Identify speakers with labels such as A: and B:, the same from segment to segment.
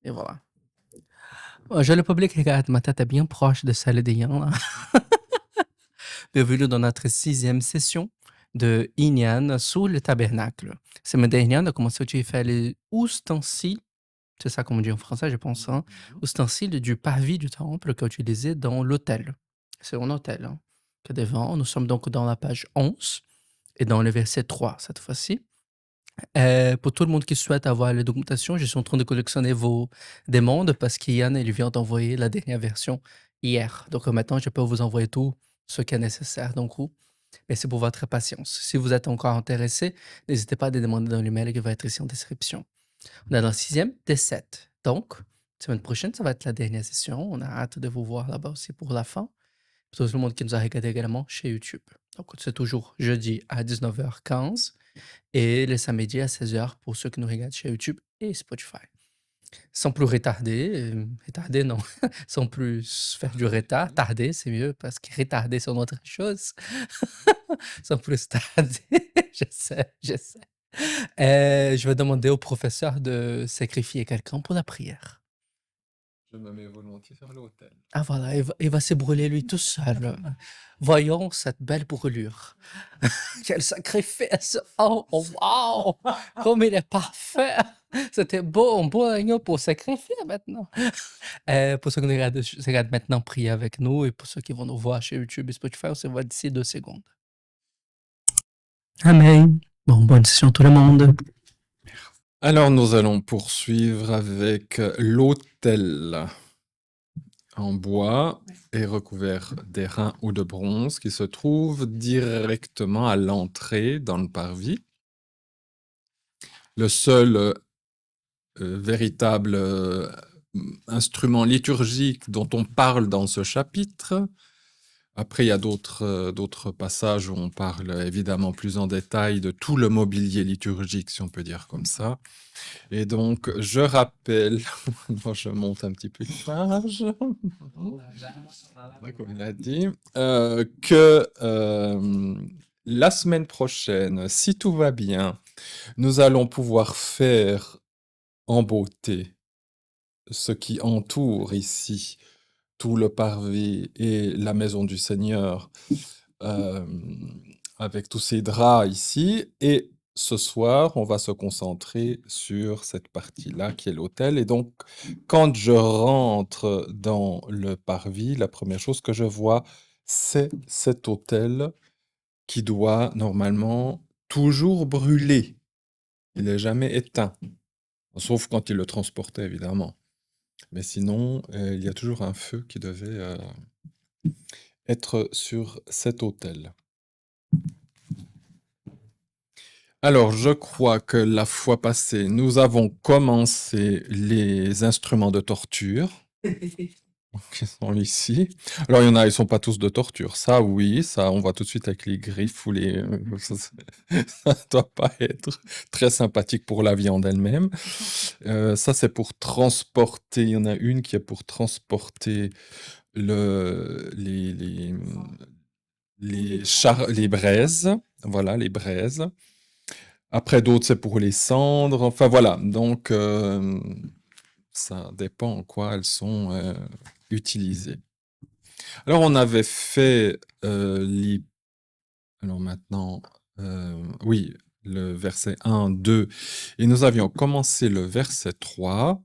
A: Et voilà. Je le public regarde ma tête est bien proche de celle d'Ian, là. Bienvenue dans notre sixième session de Inyan sous le tabernacle. Semaine dernière, on a commencé à faire les ustensiles, c'est ça qu'on dit en français, je pense, hein, ustensiles du parvis du temple qu'utilisé dans l'autel. C'est un hôtel, hein, que devant. Nous sommes donc dans la page 11 et dans le verset 3 cette fois-ci. Pour tout le monde qui souhaite avoir la documentation, je suis en train de collectionner vos demandes parce qu'Ian, il vient d'envoyer la dernière version hier. Donc maintenant, je peux vous envoyer tout ce qui est nécessaire. Donc, merci pour votre patience. Si vous êtes encore intéressé, n'hésitez pas à les demander dans l'email qui va être ici en description. On est dans le sixième des 7. Donc, semaine prochaine, ça va être la dernière session. On a hâte de vous voir là-bas aussi pour la fin. Pour tout le monde qui nous a regardé également chez YouTube. Donc, c'est toujours jeudi à 19h15 et le samedi à 16h pour ceux qui nous regardent chez YouTube et Spotify. Sans plus retarder non, sans plus faire du retard, tarder c'est mieux parce que retarder c'est une autre chose. Sans plus tarder, je sais. Je vais demander au professeur de sacrifier quelqu'un pour la prière.
B: Je me mets volontiers sur l'autel.
A: Ah voilà, il va se brûler lui tout seul. Voyons cette belle brûlure. Quel sacrifice! Oh, oh, wow! Comme il est parfait! C'était beau, un beau agneau pour sacrifier maintenant. Pour ceux qui nous regardent maintenant, priez avec nous. Et pour ceux qui vont nous voir chez YouTube et Spotify, on se voit d'ici 2 secondes. Amen. Bon, bonne session tout le monde.
B: Alors, nous allons poursuivre avec l'autel en bois et recouvert d'airain ou de bronze qui se trouve directement à l'entrée dans le parvis. Le seul véritable instrument liturgique dont on parle dans ce chapitre. Après, il y a d'autres passages où on parle évidemment plus en détail de tout le mobilier liturgique, si on peut dire comme ça. Et donc, je rappelle, moi je monte un petit peu de page, comme il a dit, que la semaine prochaine, si tout va bien, nous allons pouvoir faire en beauté ce qui entoure ici tout le parvis et la maison du Seigneur, avec tous ces draps ici. Et ce soir, on va se concentrer sur cette partie-là qui est l'autel. Et donc, quand je rentre dans le parvis, la première chose que je vois, c'est cet autel qui doit normalement toujours brûler. Il n'est jamais éteint, sauf quand il le transportait, évidemment. Mais sinon, il y a toujours un feu qui devait être sur cet autel. Alors, je crois que la fois passée, nous avons commencé les instruments de torture qui sont ici. Alors, il y en a, ils sont pas tous de torture. Ça, oui, ça, on voit tout de suite avec les griffes ou les... ça doit pas être très sympathique pour la viande elle-même. Ça, c'est pour transporter. Il y en a une qui est pour transporter les braises. Voilà, les braises. Après, d'autres, c'est pour les cendres. Enfin, voilà. Donc, ça dépend en quoi elles sont utilisées. Alors, on avait fait alors maintenant, oui, le verset 1, 2, et nous avions commencé le verset 3,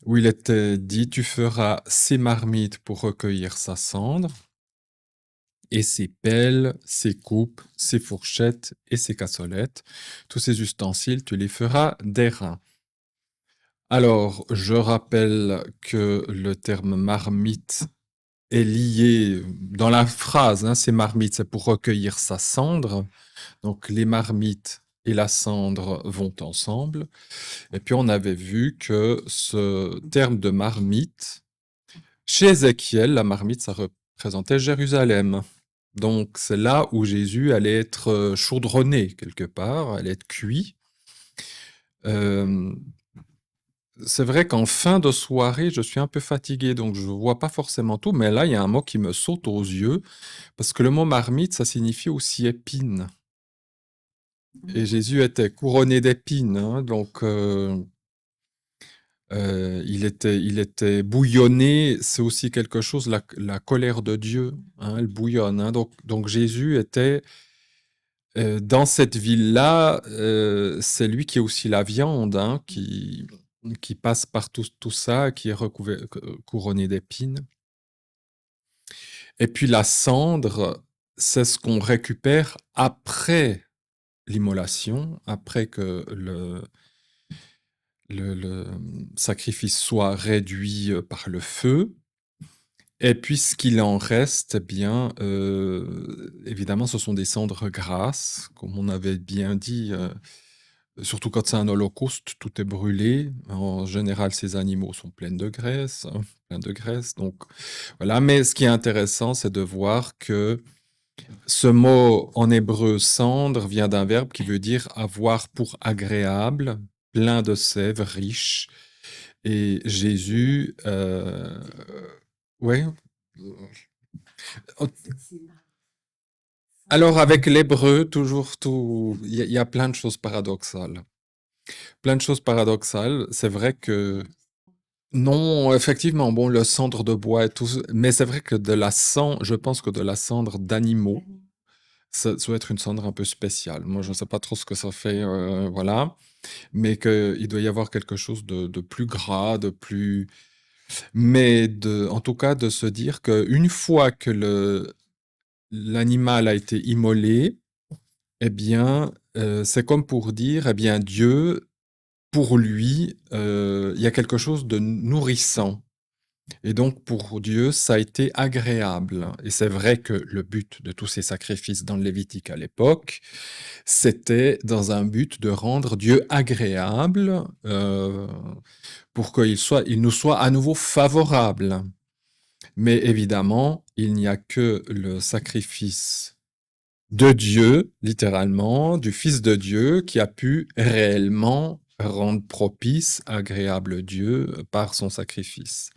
B: où il était dit: Tu feras ses marmites pour recueillir sa cendre, et ses pelles, ses coupes, ses fourchettes et ses cassolettes. Tous ces ustensiles, tu les feras d'airain. Alors, je rappelle que le terme marmite est lié dans la phrase, hein, ces marmites, c'est pour recueillir sa cendre. Donc, les marmites et la cendre vont ensemble. Et puis, on avait vu que ce terme de marmite, chez Ézéchiel, la marmite, ça représentait Jérusalem. Donc, c'est là où Jésus allait être chaudronné quelque part, allait être cuit. C'est vrai qu'en fin de soirée, je suis un peu fatigué, donc je ne vois pas forcément tout, mais là, il y a un mot qui me saute aux yeux, parce que le mot marmite, ça signifie aussi épine. Et Jésus était couronné d'épines, hein, donc Il était bouillonné, c'est aussi quelque chose, la colère de Dieu, hein, elle bouillonne, hein. Donc Jésus était dans cette ville-là, c'est lui qui est aussi la viande, hein, qui passe par tout ça, qui est couronné d'épines. Et puis la cendre, c'est ce qu'on récupère après l'immolation, après que le sacrifice soit réduit par le feu. Et puis ce qu'il en reste, eh bien, évidemment, ce sont des cendres grasses, comme on avait bien dit, surtout quand c'est un holocauste, tout est brûlé. En général, ces animaux sont pleins de graisse, hein, pleins de graisse. Donc voilà, mais ce qui est intéressant, c'est de voir que ce mot en hébreu cendre vient d'un verbe qui veut dire avoir pour agréable, plein de sève, riche. Et Jésus, ouais. Alors avec l'hébreu, toujours tout, il y a plein de choses paradoxales. Plein de choses paradoxales. C'est vrai que non, effectivement, bon, le cendre de bois et tout, mais c'est vrai que je pense que de la cendre d'animaux, ça doit être une cendre un peu spéciale. Moi, je ne sais pas trop ce que ça fait, voilà, mais qu'il doit y avoir quelque chose de plus gras, de plus, mais en tout cas, de se dire qu'une fois que l'animal a été immolé, eh bien, c'est comme pour dire, eh bien, Dieu, pour lui, il y a quelque chose de nourrissant. Et donc, pour Dieu, ça a été agréable. Et c'est vrai que le but de tous ces sacrifices dans le Lévitique à l'époque, c'était dans un but de rendre Dieu agréable, pour il nous soit à nouveau favorable. Mais évidemment, il n'y a que le sacrifice de Dieu, littéralement, du Fils de Dieu, qui a pu réellement rendre propice, agréable Dieu par son sacrifice.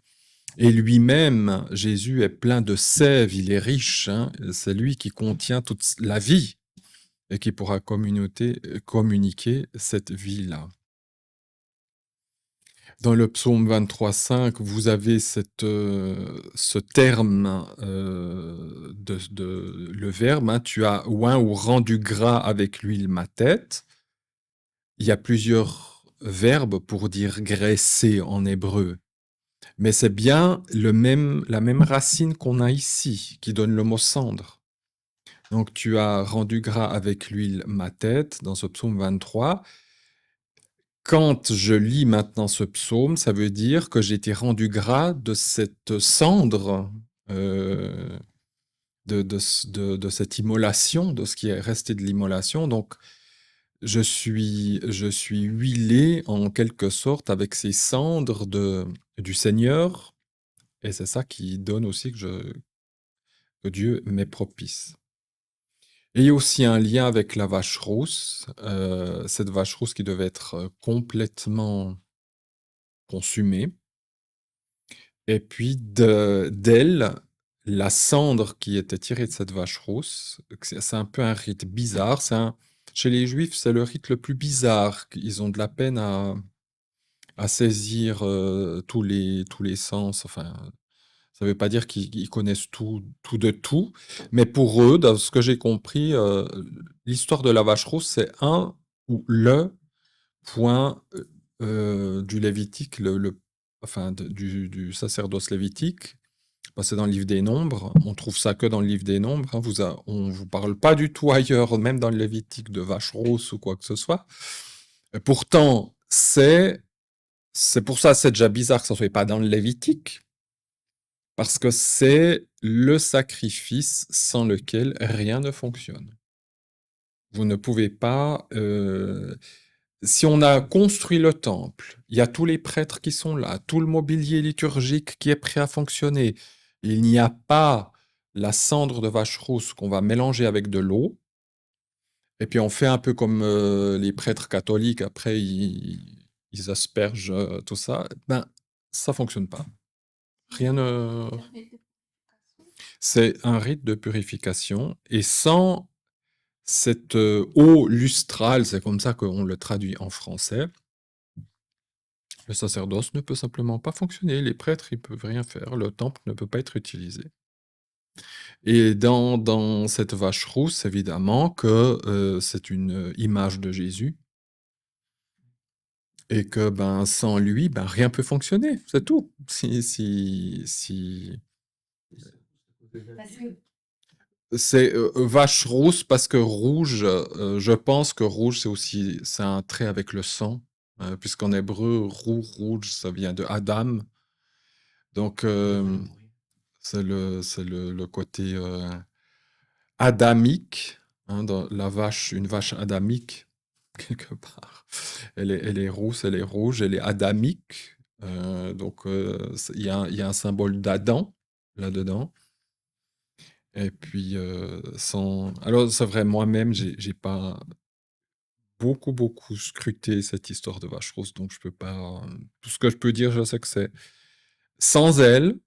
B: Et lui-même, Jésus est plein de sève, il est riche, hein, c'est lui qui contient toute la vie et qui pourra communiquer cette vie-là. Dans le psaume 23,5, vous avez ce terme, le verbe, hein, tu as oint ou rendu gras avec l'huile ma tête. Il y a plusieurs verbes pour dire graisser en hébreu, mais c'est bien la même racine qu'on a ici, qui donne le mot cendre. Donc tu as rendu gras avec l'huile ma tête dans ce psaume 23. Quand je lis maintenant ce psaume, ça veut dire que j'ai été rendu gras de cette cendre, de cette immolation, de ce qui est resté de l'immolation. Donc, je suis huilé en quelque sorte avec ces cendres du Seigneur, et c'est ça qui donne aussi que Dieu m'est propice. Et il y a aussi un lien avec la vache rousse, cette vache rousse qui devait être complètement consumée. Et puis d'elle, la cendre qui était tirée de cette vache rousse, c'est un peu un rite bizarre. Chez les Juifs, c'est le rite le plus bizarre. Ils ont de la peine à saisir tous les sens. Enfin, ça ne veut pas dire qu'ils connaissent tout de tout, mais pour eux, dans ce que j'ai compris, l'histoire de la vache rousse, c'est un ou le point du Lévitique, enfin du sacerdoce lévitique. Bah, c'est dans le livre des Nombres. On trouve ça que dans le livre des Nombres, hein. On vous parle pas du tout ailleurs, même dans le Lévitique, de vache rousse ou quoi que ce soit. Et pourtant, c'est pour ça, c'est déjà bizarre que ça soit pas dans le Lévitique, parce que c'est le sacrifice sans lequel rien ne fonctionne. Vous ne pouvez pas. Si on a construit le temple, il y a tous les prêtres qui sont là, tout le mobilier liturgique qui est prêt à fonctionner. Il n'y a pas la cendre de vache rousse qu'on va mélanger avec de l'eau. Et puis on fait un peu comme les prêtres catholiques, après ils aspergent tout ça. Ben, ça fonctionne pas. Rien ne. C'est un rite de purification. Et sans cette eau lustrale, c'est comme ça qu'on le traduit en français, Le sacerdoce ne peut simplement pas fonctionner. Les prêtres, ils peuvent rien faire. Le temple ne peut pas être utilisé. Et dans cette vache rousse, évidemment que c'est une image de Jésus et que ben sans lui, ben rien peut fonctionner. C'est tout. Si
C: Parce que
B: c'est vache rousse parce que rouge, je pense que rouge c'est un trait avec le sang, puisqu'en hébreu rouge ça vient de Adam. Donc c'est le côté adamique, hein, dans la vache, une vache adamique quelque part. Elle est rousse, elle est rouge, elle est adamique. Donc il y a un symbole d'Adam là-dedans. Et puis alors c'est vrai, moi-même j'ai pas beaucoup scruté cette histoire de vache rousse, donc je peux pas. Tout ce que je peux dire, je sais que c'est sans elle,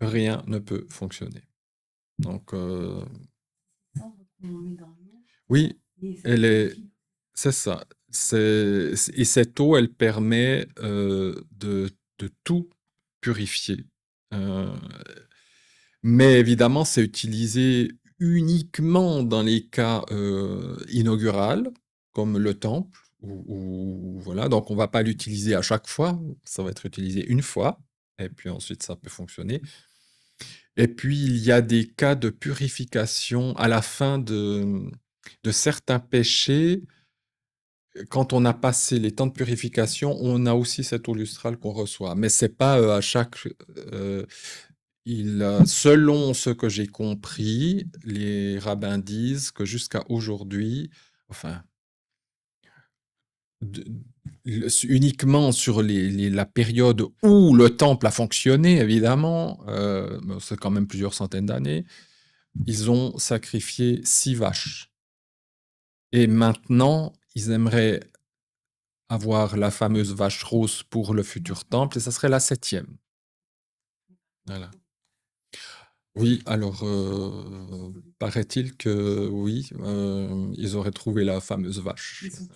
B: rien ne peut fonctionner. Donc
C: cendre qu'on met dans l'eau
B: oui,
C: et ça
B: elle est,
C: purifie.
B: c'est ça. Et cette eau, elle permet de tout purifier. Euh, mais évidemment, c'est utilisé uniquement dans les cas inauguraux, comme le temple, voilà. Donc, on va pas l'utiliser à chaque fois. Ça va être utilisé une fois, et puis ensuite, ça peut fonctionner. Et puis, il y a des cas de purification à la fin de certains péchés. Quand on a passé les temps de purification, on a aussi cette eau lustrale qu'on reçoit. Mais c'est pas à chaque. euh, selon ce que j'ai compris, les rabbins disent que jusqu'à aujourd'hui, enfin, de- uniquement sur la période où le temple a fonctionné, évidemment, c'est quand même plusieurs centaines d'années, ils ont sacrifié 6 vaches. Et maintenant, ils aimeraient avoir la fameuse vache rose pour le futur temple, et ça serait la 7e. Voilà. Oui, alors, paraît-il que oui, ils auraient trouvé la fameuse vache.
C: Ils sont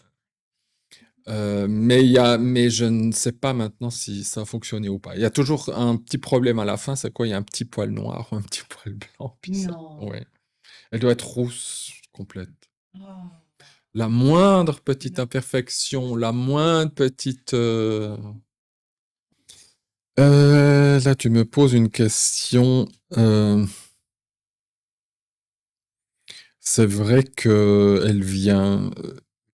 B: Mais je ne sais pas maintenant si ça a fonctionné ou pas. Il y a toujours un petit problème à la fin, c'est quoi? Il y a un petit poil noir ou un petit poil blanc, puis ça,
C: non.
B: ouais. Elle doit être rousse complète.
C: Oh.
B: La moindre petite imperfection, la moindre petite, là, tu me poses une question. C'est vrai qu'elle vient.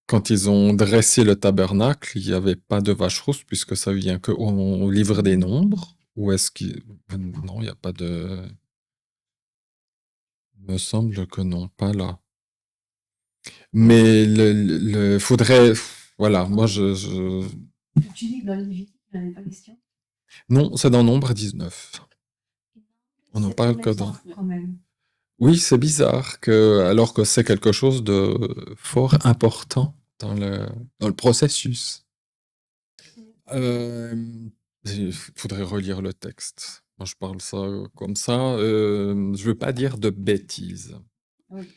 B: Quand ils ont dressé le tabernacle, il n'y avait pas de vache rousse puisque ça vient qu'au livre des nombres. Ou est-ce qu'il. Non, il n'y a pas de. Il me semble que non, pas là. Mais faudrait. Voilà, moi
C: Tu dis que dans Lévitique, il n'y en avait pas question?
B: Non, c'est dans Nombre 19. On en
C: C'est
B: parle
C: très
B: que dans.
C: bizarre quand même.
B: Oui, c'est bizarre alors que c'est quelque chose de fort important dans le processus. Il faudrait relire le texte. Moi, je parle ça comme ça. Je veux pas dire de bêtises.
C: Oui.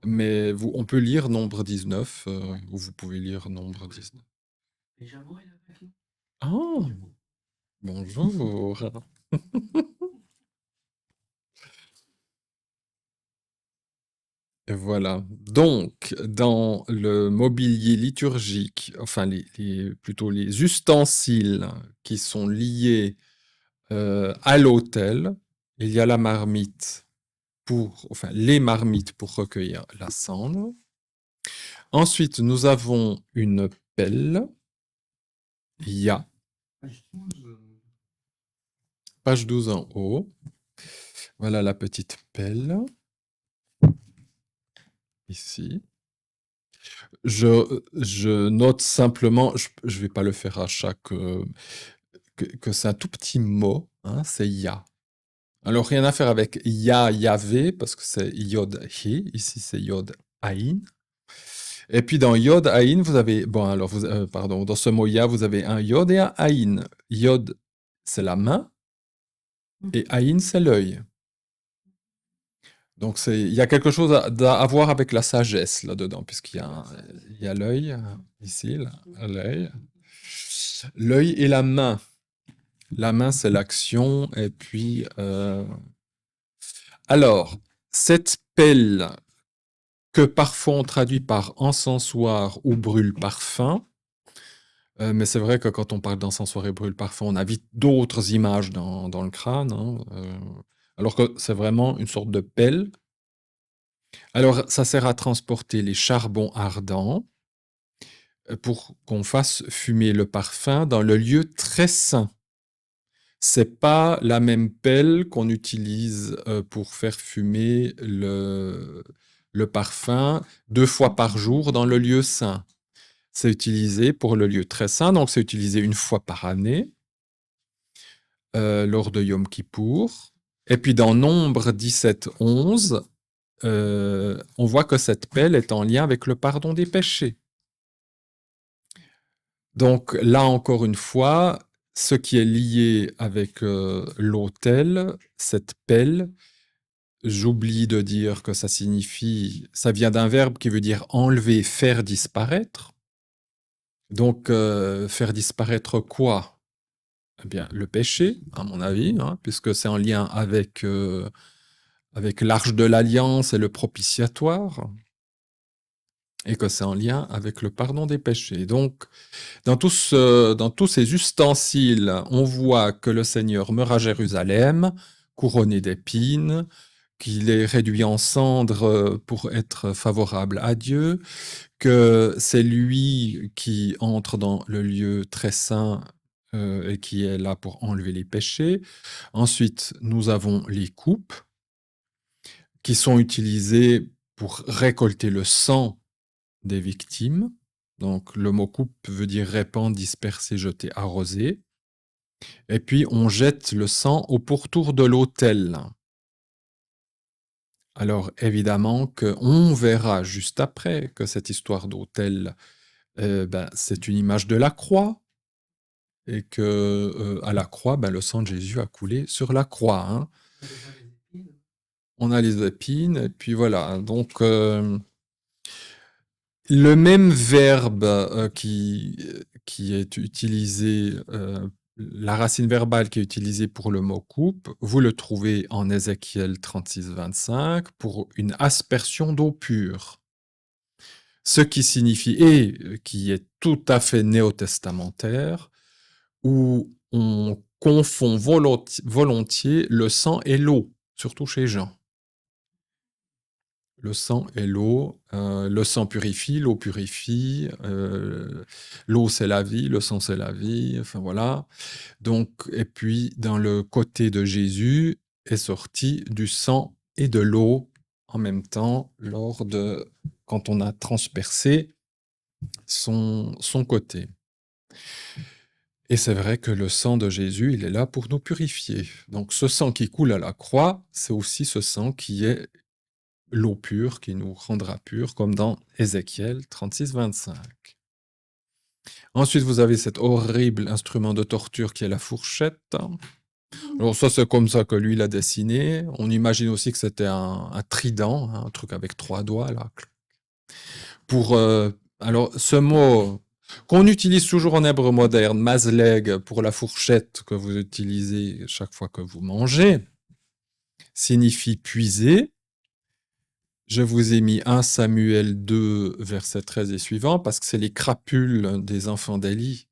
B: Mais on peut lire Nombre 19, ou vous pouvez lire Nombre 19. Ah, bonjour. Et voilà. Donc, dans le mobilier liturgique, enfin, plutôt les ustensiles qui sont liés à l'autel, il y a la marmite enfin, les marmites pour recueillir la cendre. Ensuite, nous avons une pelle, Ya, page 12 en haut. Voilà la petite pelle, ici. Je note simplement, je ne vais pas le faire à chaque... que c'est un tout petit mot, hein, c'est Ya. Alors, rien à faire avec Ya, Yahvé, parce que c'est Yod, He. Ici, c'est Yod, Aïn. Et puis dans Yod, Aïn, vous avez, bon alors, pardon, dans ce mot Ya, vous avez un Yod et un Aïn. Yod, c'est la main, et Aïn, c'est l'œil. Donc il y a quelque chose à voir avec la sagesse là-dedans, puisqu'il y a l'œil, ici, là, l'œil. L'œil et la main. La main, c'est l'action. Et puis, alors, cette pelle que parfois on traduit par encensoir ou brûle-parfum, mais c'est vrai que quand on parle d'encensoir et brûle-parfum, on a vite d'autres images dans le crâne, hein, alors que c'est vraiment une sorte de pelle. Alors, ça sert à transporter les charbons ardents pour qu'on fasse fumer le parfum dans le lieu très saint. C'est pas la même pelle qu'on utilise pour faire fumer le parfum 2 fois par jour dans le lieu saint. C'est utilisé pour le lieu très saint, donc c'est utilisé 1 fois par année lors de Yom Kippour. Et puis dans Nombre 17-11, on voit que cette pelle est en lien avec le pardon des péchés. Donc là encore une fois, ce qui est lié avec l'autel, cette pelle, j'oublie de dire que ça vient d'un verbe qui veut dire enlever, faire disparaître. Donc faire disparaître quoi? Eh bien, le péché, à mon avis, hein, puisque c'est en lien avec l'arche de l'alliance et le propitiatoire, et que c'est en lien avec le pardon des péchés. Donc, dans tous ces ustensiles, on voit que le Seigneur meurt à Jérusalem, couronné d'épines, qu'il est réduit en cendres pour être favorable à Dieu, que c'est lui qui entre dans le lieu très saint et qui est là pour enlever les péchés. Ensuite, nous avons les coupes qui sont utilisées pour récolter le sang des victimes. Donc, le mot coupe veut dire répandre, disperser, jeter, arroser. Et puis, on jette le sang au pourtour de l'autel. Alors, évidemment qu'on verra juste après que cette histoire d'autel, c'est une image de la croix, et que à la croix, le sang de Jésus a coulé sur la croix, hein. On a les épines, et puis voilà. Donc, le même verbe qui est utilisé, la racine verbale qui est utilisée pour le mot coupe, vous le trouvez en Ézéchiel 36-25 pour une aspersion d'eau pure. Ce qui signifie, et qui est tout à fait néo-testamentaire, où on confond volontiers le sang et l'eau, surtout chez Jean. Le sang et l'eau, le sang purifie, l'eau purifie, l'eau c'est la vie, le sang c'est la vie, enfin voilà. Donc, et puis dans le côté de Jésus est sorti du sang et de l'eau en même temps quand on a transpercé son côté. Et c'est vrai que le sang de Jésus, il est là pour nous purifier. Donc ce sang qui coule à la croix, c'est aussi ce sang qui est l'eau pure, qui nous rendra purs, comme dans Ézéchiel 36-25. Ensuite, vous avez cet horrible instrument de torture qui est la fourchette. Alors ça, c'est comme ça que lui l'a dessiné. On imagine aussi que c'était un trident, hein, un truc avec 3 doigts, là. Alors, ce mot qu'on utilise toujours en hébreu moderne, mazleg, pour la fourchette que vous utilisez chaque fois que vous mangez, signifie puiser. Je vous ai mis 1 Samuel 2, verset 13 et suivant, parce que c'est les crapules des enfants d'Élie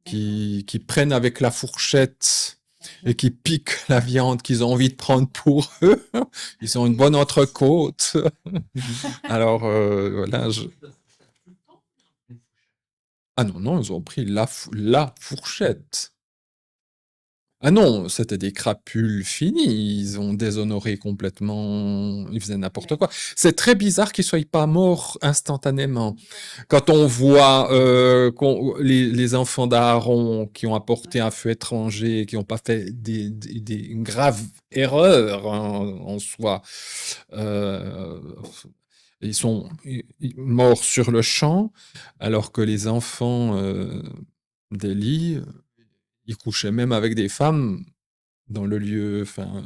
B: qui prennent avec la fourchette et qui piquent la viande qu'ils ont envie de prendre pour eux. Ils ont une bonne entrecôte. Alors, voilà. Ah non, ils ont pris la fourchette. Ah non, c'était des crapules finies, ils ont déshonoré complètement, ils faisaient n'importe quoi. C'est très bizarre qu'ils soient pas morts instantanément. Quand on voit les enfants d'Aaron qui ont apporté un feu étranger, qui n'ont pas fait une grave erreur en soi, ils sont morts sur le champ, alors que les enfants d'Élie, ils couchaient même avec des femmes dans le lieu, enfin,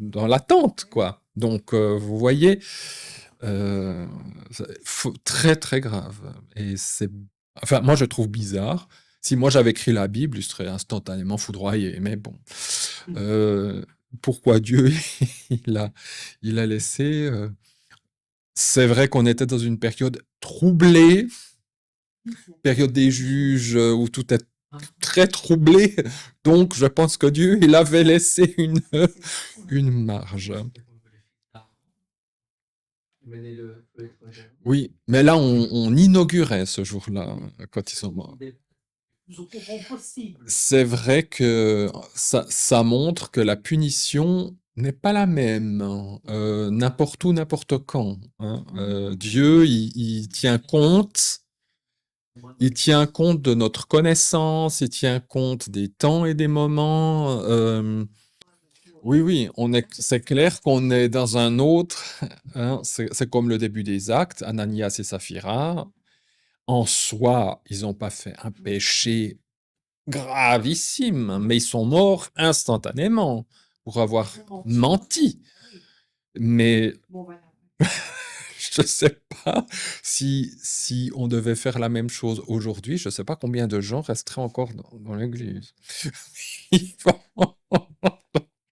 B: dans la tente, quoi. Donc, vous voyez, très, très grave. Et enfin, moi, je trouve bizarre. Si moi j'avais écrit la Bible, il serait instantanément foudroyé. Mais bon, pourquoi Dieu il a laissé C'est vrai qu'on était dans une période troublée, période des juges où tout est très troublé. Donc je pense que Dieu il avait laissé une marge. Oui, mais là on inaugurait ce jour-là quand ils sont morts. C'est vrai que ça montre que la punition n'est pas la même, n'importe où, n'importe quand, hein. Dieu, il tient compte de notre connaissance, il tient compte des temps et des moments. Oui, oui, c'est clair qu'on est dans un autre, hein, c'est comme le début des actes, Ananias et Saphira. En soi, ils n'ont pas fait un péché gravissime, mais ils sont morts instantanément pour avoir menti. Mais je ne sais pas si on devait faire la même chose aujourd'hui, je ne sais pas combien de gens resteraient encore dans l'église.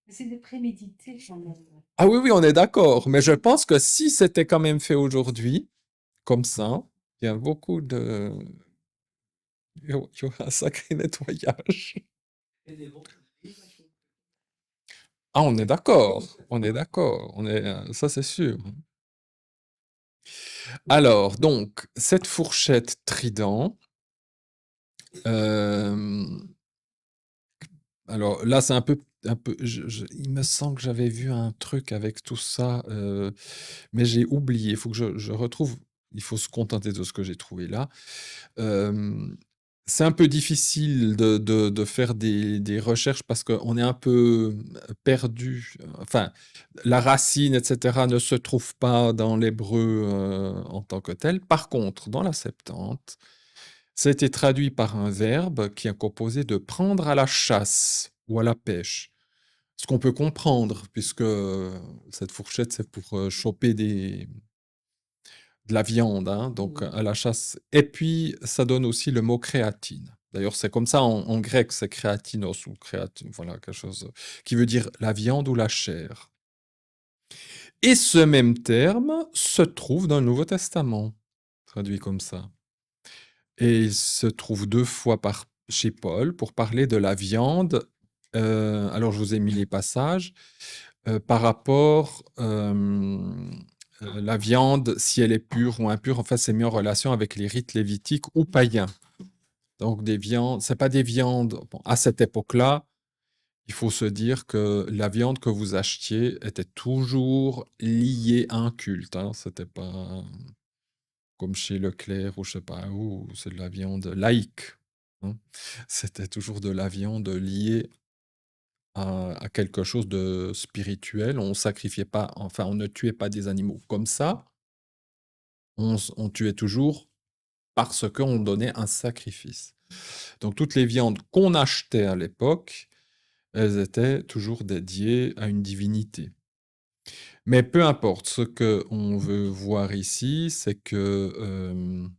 C: C'est des prémédités quand même.
B: Ah oui, oui, on est d'accord, mais je pense que si c'était quand même fait aujourd'hui, comme ça, il y a beaucoup de... Il y aura un sacré nettoyage. Ah, on est d'accord, ça c'est sûr. Alors, donc, cette fourchette trident, alors là, c'est un peu, il me semble que j'avais vu un truc avec tout ça, mais j'ai oublié. Il faut que je retrouve. Il faut se contenter de ce que j'ai trouvé là. C'est un peu difficile de faire des recherches parce qu'on est un peu perdu. Enfin, la racine, etc., ne se trouve pas dans l'hébreu en tant que tel. Par contre, dans la Septante, ça a été traduit par un verbe qui est composé de prendre à la chasse ou à la pêche. Ce qu'on peut comprendre, puisque cette fourchette, c'est pour choper de la viande, hein, donc à la chasse. Et puis, ça donne aussi le mot créatine. D'ailleurs, c'est comme ça en grec, c'est créatinos ou créatine, voilà, quelque chose qui veut dire la viande ou la chair. Et ce même terme se trouve dans le Nouveau Testament, traduit comme ça. Et il se trouve 2 fois chez Paul pour parler de la viande. Alors, je vous ai mis les passages. Par rapport, la viande, si elle est pure ou impure, en fait, c'est mis en relation avec les rites lévitiques ou païens. Donc des viandes, c'est pas des viandes. Bon, à cette époque-là, il faut se dire que la viande que vous achetiez était toujours liée à un culte, hein. C'était pas comme chez Leclerc ou je sais pas où, c'est de la viande laïque, hein. C'était toujours de la viande liée à quelque chose de spirituel. On sacrifiait pas, enfin, on ne tuait pas des animaux comme ça. On tuait toujours parce qu'on donnait un sacrifice. Donc toutes les viandes qu'on achetait à l'époque, elles étaient toujours dédiées à une divinité. Mais peu importe, ce qu'on veut voir ici, c'est que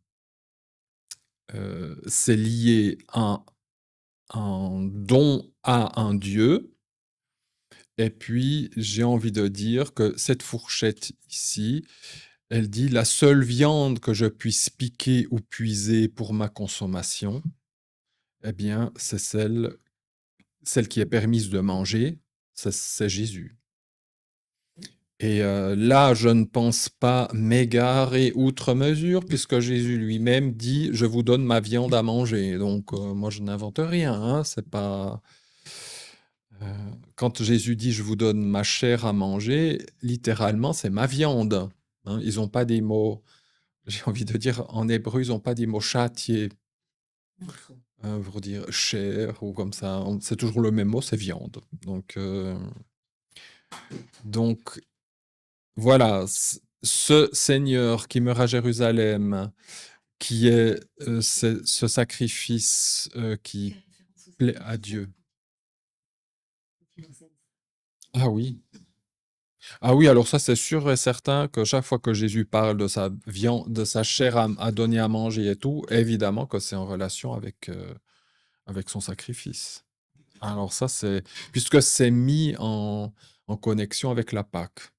B: c'est lié à un don à un dieu. Et puis, j'ai envie de dire que cette fourchette ici, elle dit la seule viande que je puisse piquer ou puiser pour ma consommation, eh bien, c'est celle qui est permise de manger, c'est Jésus. Et là, je ne pense pas m'égarer outre mesure, puisque Jésus lui-même dit je vous donne ma viande à manger. Donc, moi, je n'invente rien, hein, c'est pas. Quand Jésus dit je vous donne ma chair à manger, littéralement, c'est ma viande, hein. Ils n'ont pas des mots, j'ai envie de dire, en hébreu, ils n'ont pas des mots châtiés pour dire chair ou comme ça. C'est toujours le même mot, c'est viande. Donc voilà, ce Seigneur qui meurt à Jérusalem, qui est ce sacrifice qui plaît à Dieu. Ah oui. Ah oui, alors ça, c'est sûr et certain que chaque fois que Jésus parle de sa viande, de sa chair à donner à manger et tout, évidemment que c'est en relation avec avec son sacrifice. Alors ça, c'est... Puisque c'est mis en connexion avec la Pâque.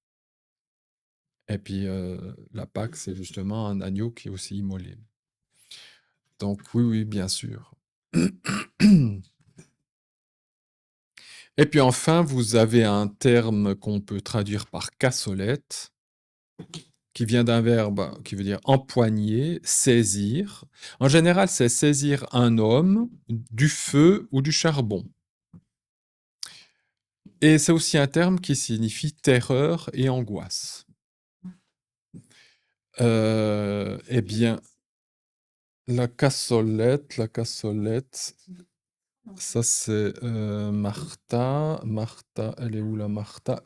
B: Et puis, la Pâque, c'est justement un agneau qui est aussi immolé. Donc oui, oui, bien sûr. Et puis enfin, vous avez un terme qu'on peut traduire par cassolette, qui vient d'un verbe qui veut dire empoigner, saisir. En général, c'est saisir un homme, du feu ou du charbon. Et c'est aussi un terme qui signifie terreur et angoisse. Eh bien, la cassolette, ça c'est Martha. Martha, elle est où la Martha?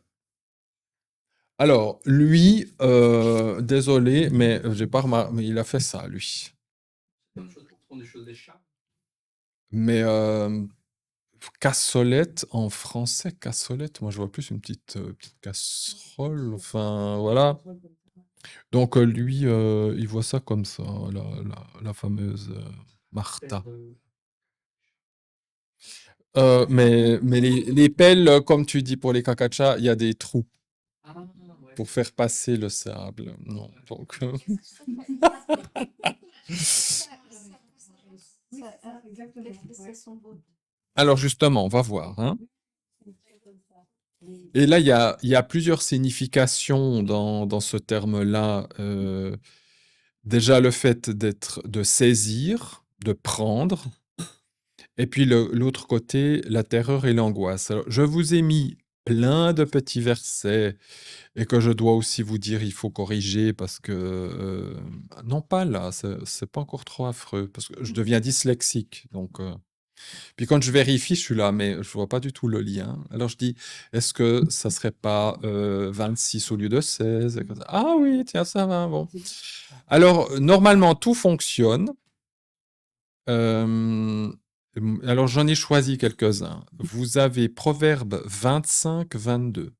B: Alors, lui, désolé, mais j'ai pas remarqué, mais il a fait ça, lui. Mais cassolette, en français, cassolette, moi je vois plus une petite casserole, enfin voilà. Donc lui, il voit ça comme ça, la fameuse Martha. Mais les pelles, comme tu dis pour les cacachas, il y a des trous pour faire passer le sable. Non, donc... Alors justement, on va voir, hein. Et là, il y a plusieurs significations dans ce terme-là. Déjà, le fait de saisir, de prendre. Et puis l'autre côté, la terreur et l'angoisse. Alors, je vous ai mis plein de petits versets et que je dois aussi vous dire, il faut corriger parce que... non, pas là, c'est pas encore trop affreux, parce que je deviens dyslexique. Donc, puis quand je vérifie, je suis là, mais je vois pas du tout le lien. Alors je dis, est-ce que ça serait pas 26 au lieu de 16? Ah oui, tiens, ça va, bon. Alors, normalement, tout fonctionne. Alors, j'en ai choisi quelques-uns. Vous avez Proverbe 25, 22.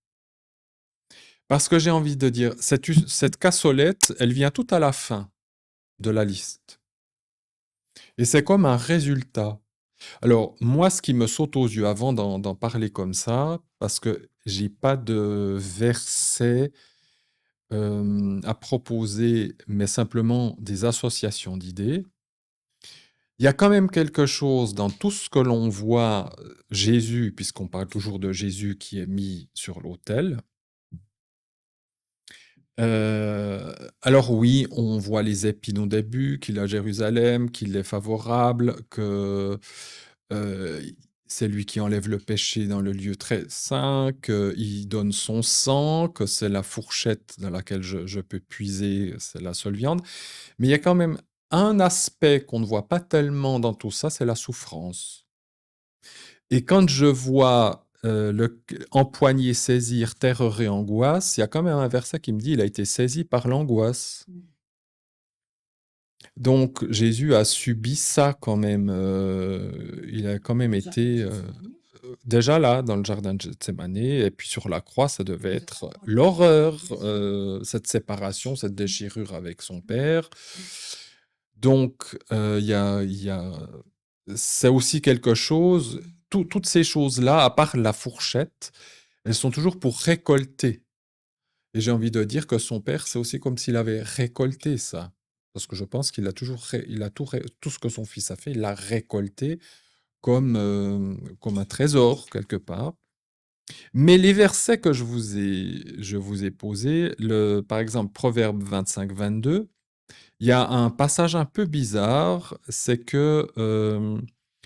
B: Parce que j'ai envie de dire, cette cassolette, elle vient tout à la fin de la liste. Et c'est comme un résultat. Alors, moi, ce qui me saute aux yeux avant d'en parler comme ça, parce que j'ai pas de verset à proposer, mais simplement des associations d'idées. Il y a quand même quelque chose dans tout ce que l'on voit, Jésus, puisqu'on parle toujours de Jésus qui est mis sur l'autel. Alors oui, on voit les épines au début, qu'il est à Jérusalem, qu'il est favorable, que c'est lui qui enlève le péché dans le lieu très saint, qu'il donne son sang, que c'est la fourchette dans laquelle je peux puiser, c'est la seule viande. Mais il y a quand même un aspect qu'on ne voit pas tellement dans tout ça, c'est la souffrance. Et quand je vois empoigner, saisir, terreur et angoisse, il y a quand même un verset qui me dit il a été saisi par l'angoisse. Donc Jésus a subi ça quand même. Il a quand même été déjà là, dans le jardin de Gethsémane, et puis sur la croix, ça devait être l'horreur, cette séparation, cette déchirure avec son père. Donc, c'est aussi quelque chose, toutes ces choses-là, à part la fourchette, elles sont toujours pour récolter. Et j'ai envie de dire que son père, c'est aussi comme s'il avait récolté ça. Parce que je pense qu'il a toujours, il a tout ce que son fils a fait, il l'a récolté comme un trésor quelque part. Mais les versets que je vous ai posés, par exemple Proverbe 25, 22, il y a un passage un peu bizarre, c'est que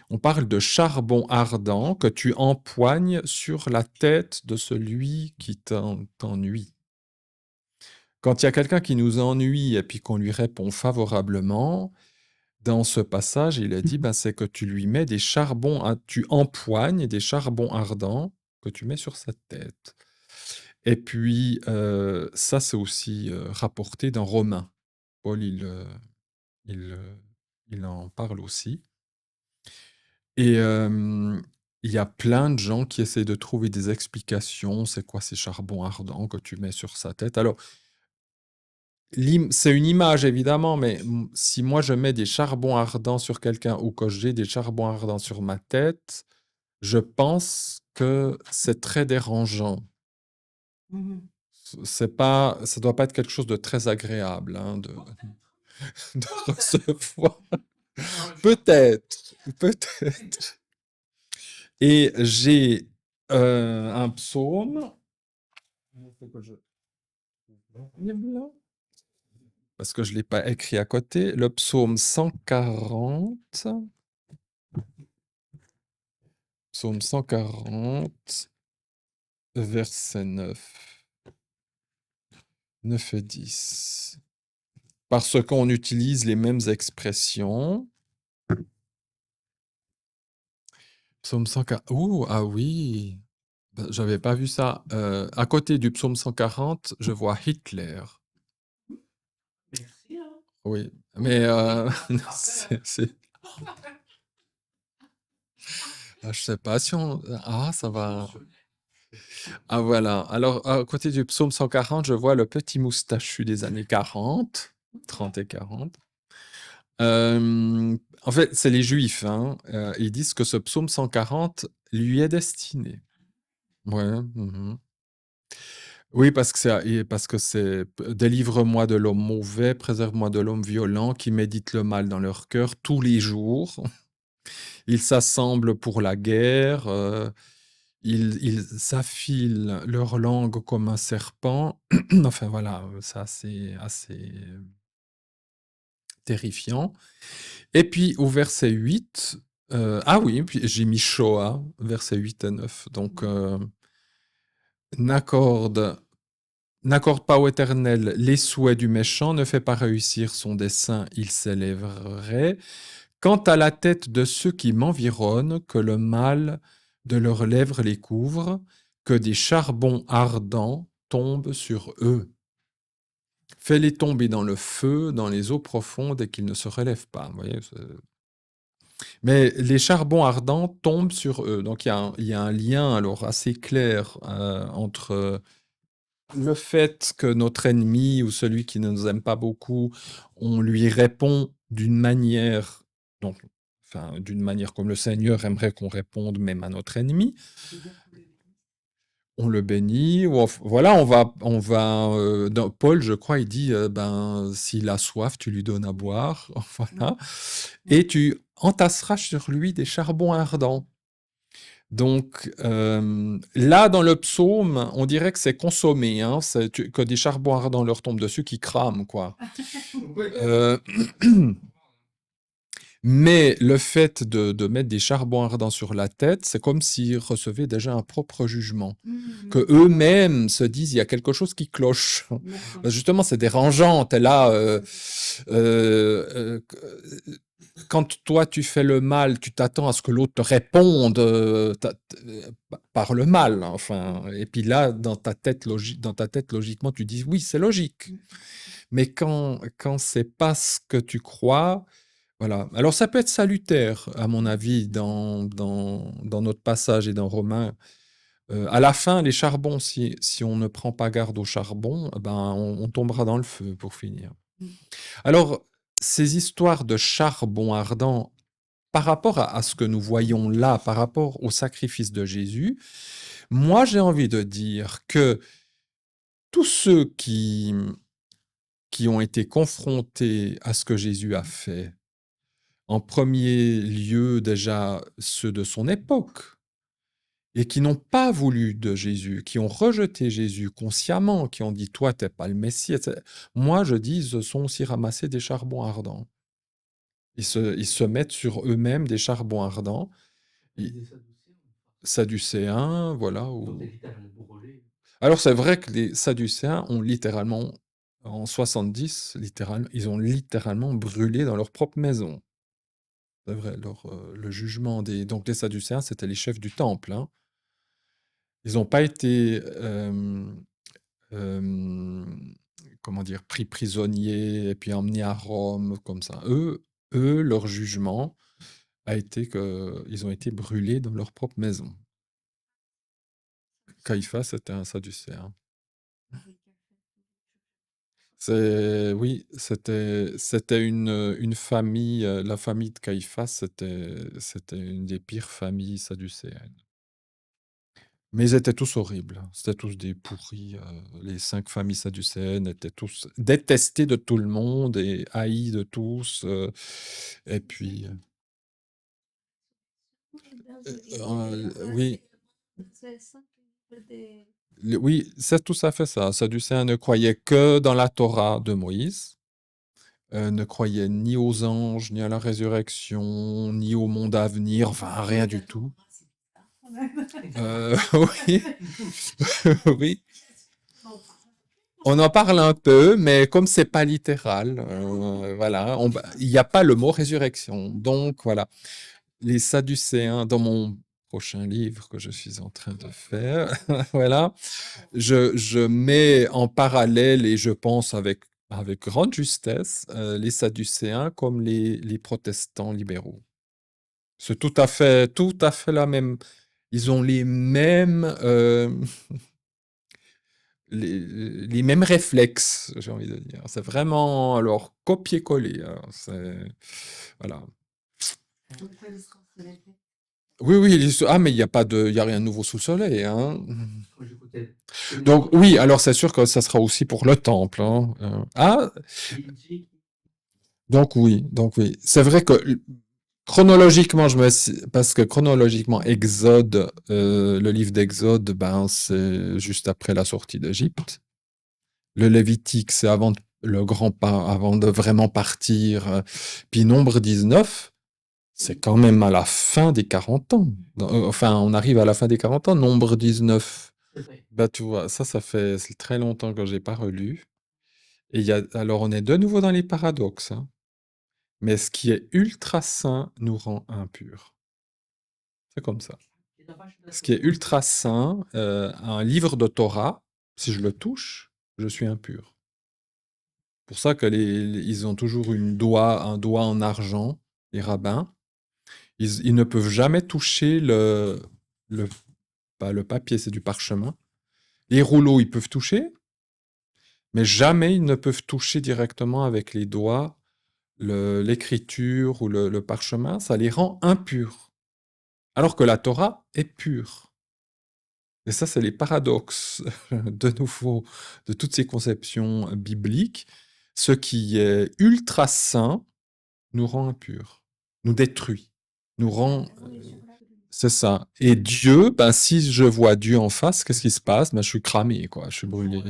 B: on parle de charbon ardent que tu empoignes sur la tête de celui qui t'ennuie. Quand il y a quelqu'un qui nous ennuie et puis qu'on lui répond favorablement, dans ce passage, il est dit, ben, c'est que tu lui mets des charbons, tu empoignes des charbons ardents que tu mets sur sa tête. Et puis, ça, c'est aussi rapporté dans Romains. Paul, il, il en parle aussi. Et il y a plein de gens qui essaient de trouver des explications. C'est quoi ces charbons ardents que tu mets sur sa tête? Alors, c'est une image évidemment, mais si moi je mets des charbons ardents sur quelqu'un ou que j'ai des charbons ardents sur ma tête, je pense que c'est très dérangeant.
C: Mhm.
B: C'est pas, ça doit pas être quelque chose de très agréable hein, de recevoir. Peut-être, peut-être. Et j'ai un psaume. Faut que je- Parce que je ne l'ai pas écrit à côté. Le psaume 140. Psaume 140, verset 9. 9 et 10. Parce qu'on utilise les mêmes expressions. Psaume 140. Ouh, ah oui. Ben, j'avais pas vu ça. À côté du psaume 140, je vois Hitler.
A: Merci, hein.
B: Oui, mais
A: Après.
B: je sais pas si on. Ah, ça va. Ah voilà. Alors, à côté du psaume 140, je vois le petit moustachu des années 40, 30 et 40. En fait, c'est les Juifs, hein. Ils disent que ce psaume 140 lui est destiné. Ouais. Mhm. Oui, parce que c'est délivre-moi de l'homme mauvais, préserve-moi de l'homme violent qui médite le mal dans leur cœur tous les jours. Ils s'assemblent pour la guerre. Ils s'affilent leur langue comme un serpent. Enfin voilà, ça c'est assez terrifiant. Et puis au verset 8, ah oui, puis j'ai mis Shoah, verset 8 et 9. Donc, n'accorde, n'accorde pas au Éternel les souhaits du méchant, ne fait pas réussir son dessein, il s'élèverait. Quant à la tête de ceux qui m'environnent, que le mal de leurs lèvres les couvre, que des charbons ardents tombent sur eux. Fais-les tomber dans le feu, dans les eaux profondes, et qu'ils ne se relèvent pas. Vous voyez, mais les charbons ardents tombent sur eux. Donc il y a un lien alors assez clair entre le fait que notre ennemi ou celui qui ne nous aime pas beaucoup, on lui répond d'une manière, donc, enfin, d'une manière comme le Seigneur aimerait qu'on réponde même à notre ennemi. On le bénit, ou voilà, dans Paul, je crois, il dit, ben, s'il a soif, tu lui donnes à boire, voilà, et tu entasseras sur lui des charbons ardents. Donc là, dans le psaume, on dirait que c'est consommé, hein, que des charbons ardents leur tombent dessus qui crament, quoi. Euh, mais le fait de mettre des charbons ardents sur la tête, c'est comme s'ils recevaient déjà un propre jugement. Que eux-mêmes se disent, il y a quelque chose qui cloche. Justement, c'est dérangeant. T'es là, quand toi tu fais le mal, tu t'attends à ce que l'autre te réponde par le mal. Enfin, et puis là, dans ta tête, logiquement, tu dis oui, c'est logique. Mais quand c'est pas ce que tu crois, voilà. Alors ça peut être salutaire, à mon avis, dans notre passage et dans Romains. À la fin, les charbons, si on ne prend pas garde aux charbons, ben, on tombera dans le feu pour finir. Alors, ces histoires de charbon ardent, par rapport à ce que nous voyons là, par rapport au sacrifice de Jésus, moi j'ai envie de dire que tous ceux qui ont été confrontés à ce que Jésus a fait, en premier lieu déjà ceux de son époque, et qui n'ont pas voulu de Jésus, qui ont rejeté Jésus consciemment, qui ont dit toi t'es pas le Messie, etc. Moi je dis ils se sont aussi ramassés des charbons ardents. Ils se mettent sur eux-mêmes des charbons ardents. Sadducéens, voilà. Alors c'est vrai que les Sadducéens ont littéralement, en 70, ils ont littéralement brûlé dans leur propre maison. C'est vrai, le jugement des... Donc les Sadducéens, c'était les chefs du temple, hein. Ils n'ont pas été, comment dire, pris prisonniers et puis emmenés à Rome comme ça. Leur jugement a été qu'ils ont été brûlés dans leur propre maison. Caïphas était un Sadducéen. Oui, c'était une famille, la famille de Caïphas, c'était une des pires familles sadducéennes. Mais ils étaient tous horribles, hein. C'était tous des pourris. Les 5 familles sadducéennes étaient tous détestés de tout le monde et haïs de tous. Et puis, oui, oui, c'est tout à fait ça. Sadducéens ne croyaient que dans la Torah de Moïse, ne croyaient ni aux anges, ni à la résurrection, ni au monde à venir, enfin rien du tout. Oui, oui. On en parle un peu, mais comme c'est pas littéral, voilà, il n'y a pas le mot résurrection. Donc voilà, les Sadducéens, dans mon prochain livre que je suis en train de faire, voilà, je mets en parallèle et je pense avec grande justesse les Sadducéens comme les protestants libéraux. C'est tout à fait la même. Ils ont les mêmes les mêmes réflexes, j'ai envie de dire. C'est vraiment alors copier-coller, hein. Voilà. Oui, oui, mais il y a pas il y a rien de nouveau sous le soleil, hein. Donc oui, alors c'est sûr que ça sera aussi pour le temple, hein. Donc oui, donc oui. C'est vrai que chronologiquement, parce que chronologiquement, Exode, le livre d'Exode, ben c'est juste après la sortie d'Égypte. Le Lévitique, c'est avant le grand pas, avant de vraiment partir. Puis Nombre 19, c'est quand même à la fin des 40 ans. Enfin, on arrive à la fin des 40 ans, Nombre 19. Bah, tu vois, ça fait très longtemps que j'ai pas relu. Et alors, on est de nouveau dans les paradoxes, hein. Mais ce qui est ultra saint nous rend impurs. C'est comme ça. Ce qui est ultra saint, un livre de Torah, si je le touche, je suis impur. Pour ça que ils ont toujours un doigt en argent, les rabbins. Ils ne peuvent jamais toucher pas le papier, c'est du parchemin. Les rouleaux, ils peuvent toucher, mais jamais ils ne peuvent toucher directement avec les doigts l'écriture ou le parchemin. Ça les rend impurs. Alors que la Torah est pure. Et ça, c'est les paradoxes, de nouveau, de toutes ces conceptions bibliques. Ce qui est ultra saint nous rend impurs, nous détruit, nous rend. C'est ça. Et Dieu, ben, si je vois Dieu en face, qu'est-ce qui se passe? Ben, je suis cramé, quoi, je suis brûlé.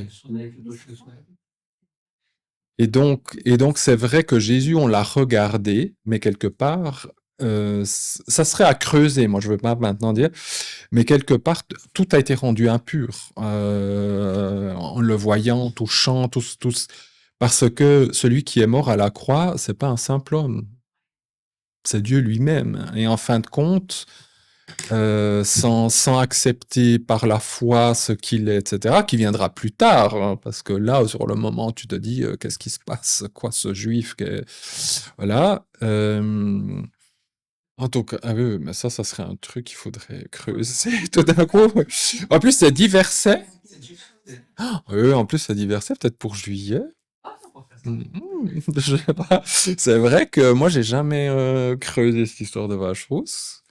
B: Et donc, c'est vrai que Jésus, on l'a regardé, mais quelque part, ça serait à creuser, moi je ne veux pas maintenant dire, mais quelque part, tout a été rendu impur, en le voyant, touchant, parce que celui qui est mort à la croix, c'est pas un simple homme, c'est Dieu lui-même. Et en fin de compte, sans accepter par la foi ce qu'il est, etc., qui viendra plus tard, hein, parce que là, sur le moment, tu te dis, qu'est-ce qui se passe? Quoi, ce juif? Voilà. En tout cas, ah oui, mais ça serait un truc qu'il faudrait creuser tout d'un coup. En plus, c'est 10 versets. Oui, en plus, c'est 10 versets, peut-être pour juillet. Je sais pas. C'est vrai que moi, j'ai jamais creusé cette histoire de vache rousse.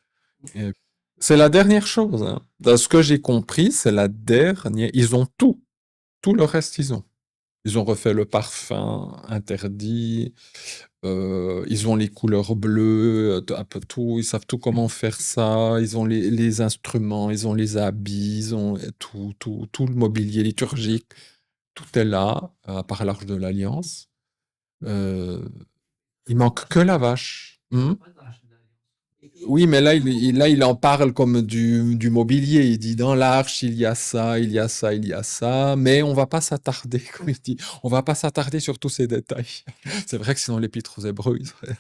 B: C'est la dernière chose, hein. De ce que j'ai compris, c'est la dernière. Ils ont tout. Tout le reste, ils ont. Ils ont refait le parfum interdit. Ils ont les couleurs bleues, un peu tout. Ils savent tout comment faire ça. Ils ont les instruments, ils ont les habits, ils ont tout le mobilier liturgique. Tout est là, à part l'Arche de l'Alliance. Il manque que la vache. Oui, mais là, il en parle comme du mobilier. Il dit dans l'arche, il y a ça, il y a ça, il y a ça, mais on va pas s'attarder, comme il dit, on va pas s'attarder sur tous ces détails. C'est vrai que sinon l'épître aux Hébreux, il serait.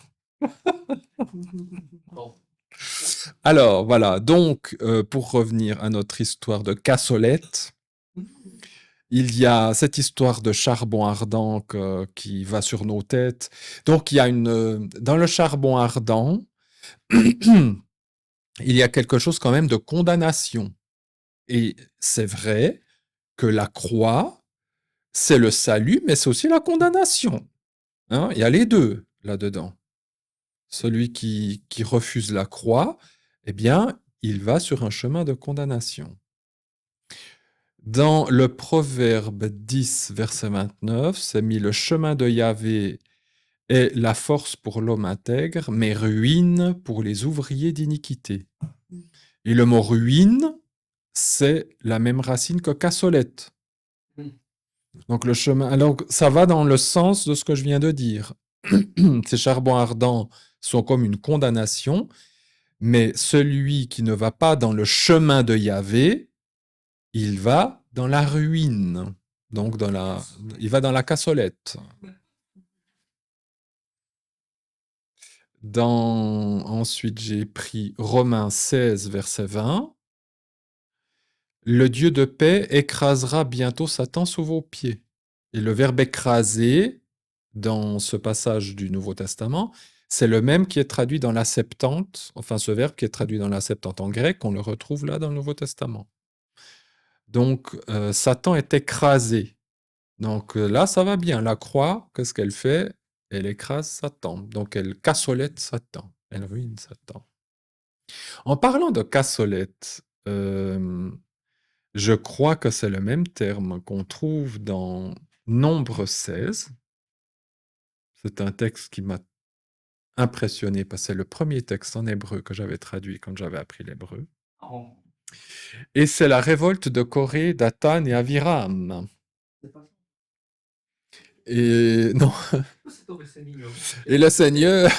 B: Alors, voilà. Donc, pour revenir à notre histoire de cassolette, il y a cette histoire de charbon ardent qui va sur nos têtes. Donc, il y a dans le charbon ardent, il y a quelque chose quand même de condamnation. Et c'est vrai que la croix c'est le salut, mais c'est aussi la condamnation. Hein, il y a les deux là-dedans. Celui qui refuse la croix, eh bien, il va sur un chemin de condamnation. Dans le Proverbe 10, verset 29, c'est mis le chemin de Yahvé est la force pour l'homme intègre, mais ruine pour les ouvriers d'iniquité. Et le mot ruine, c'est la même racine que cassolette. Donc le chemin, alors ça va dans le sens de ce que je viens de dire. Ces charbons ardents sont comme une condamnation, mais celui qui ne va pas dans le chemin de Yahvé, il va dans la ruine. Donc il va dans la cassolette. Ensuite, j'ai pris Romains 16, verset 20. Le Dieu de paix écrasera bientôt Satan sous vos pieds. Et le verbe écraser, dans ce passage du Nouveau Testament, c'est le même qui est traduit dans la Septante, enfin ce verbe qui est traduit dans la Septante en grec, on le retrouve là dans le Nouveau Testament. Donc, Satan est écrasé. Donc là, ça va bien. La croix, qu'est-ce qu'elle fait? Elle écrase Satan. Donc elle cassolette Satan. Elle ruine Satan. En parlant de cassolette, je crois que c'est le même terme qu'on trouve dans Nombre 16. C'est un texte qui m'a impressionné parce que c'est le premier texte en hébreu que j'avais traduit quand j'avais appris l'hébreu.
A: Oh.
B: Et c'est la révolte de Corée, Dathan et Aviram. Et non. Et le Seigneur,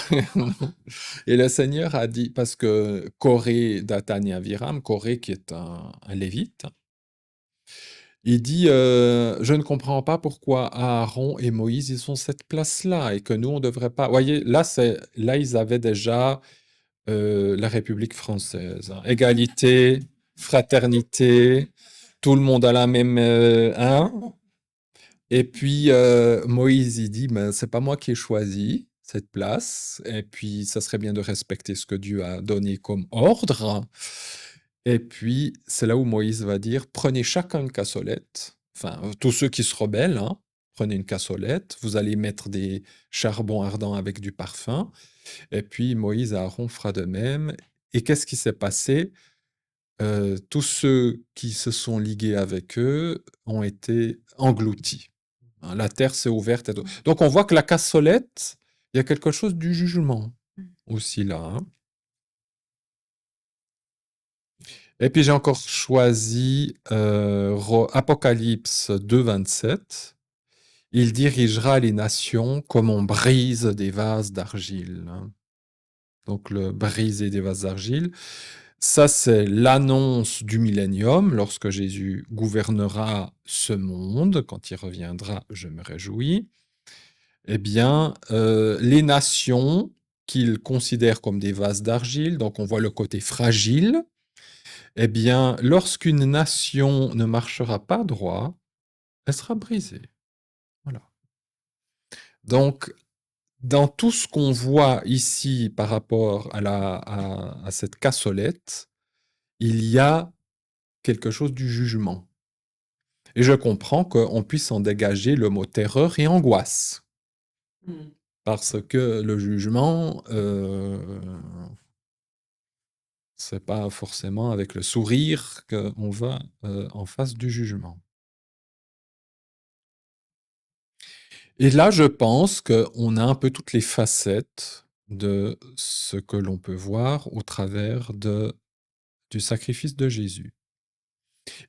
B: et le Seigneur a dit, parce que Corée, Dathan et Aviram, Corée qui est un lévite, il dit, je ne comprends pas pourquoi Aaron et Moïse, ils ont cette place-là et que nous, on ne devrait pas. Vous voyez, là, ils avaient déjà la République française. Hein. Égalité, fraternité, tout le monde a la même. Hein. Et puis, Moïse, il dit, ben, c'est pas moi qui ai choisi cette place, et puis ça serait bien de respecter ce que Dieu a donné comme ordre. Et puis, c'est là où Moïse va dire, prenez chacun une cassolette, enfin, tous ceux qui se rebellent, hein, prenez une cassolette, vous allez mettre des charbons ardents avec du parfum, et puis Moïse et Aaron fera de même. Et qu'est-ce qui s'est passé? Tous ceux qui se sont ligués avec eux ont été engloutis. Hein, la terre s'est ouverte. Donc on voit que la cassolette, il y a quelque chose du jugement aussi là. Hein. Et puis j'ai encore choisi Apocalypse 2, 27. Il dirigera les nations comme on brise des vases d'argile. Hein. Donc le briser des vases d'argile. Ça, c'est l'annonce du millénium, lorsque Jésus gouvernera ce monde, quand il reviendra, je me réjouis. Eh bien, les nations qu'il considère comme des vases d'argile, donc on voit le côté fragile, eh bien, lorsqu'une nation ne marchera pas droit, elle sera brisée. Voilà. Donc, dans tout ce qu'on voit ici par rapport à cette cassolette, il y a quelque chose du jugement. Et je comprends qu'on puisse en dégager le mot terreur et angoisse. Parce que le jugement, c'est pas forcément avec le sourire qu'on va en face du jugement. Et là, je pense qu'on a un peu toutes les facettes de ce que l'on peut voir au travers du sacrifice de Jésus.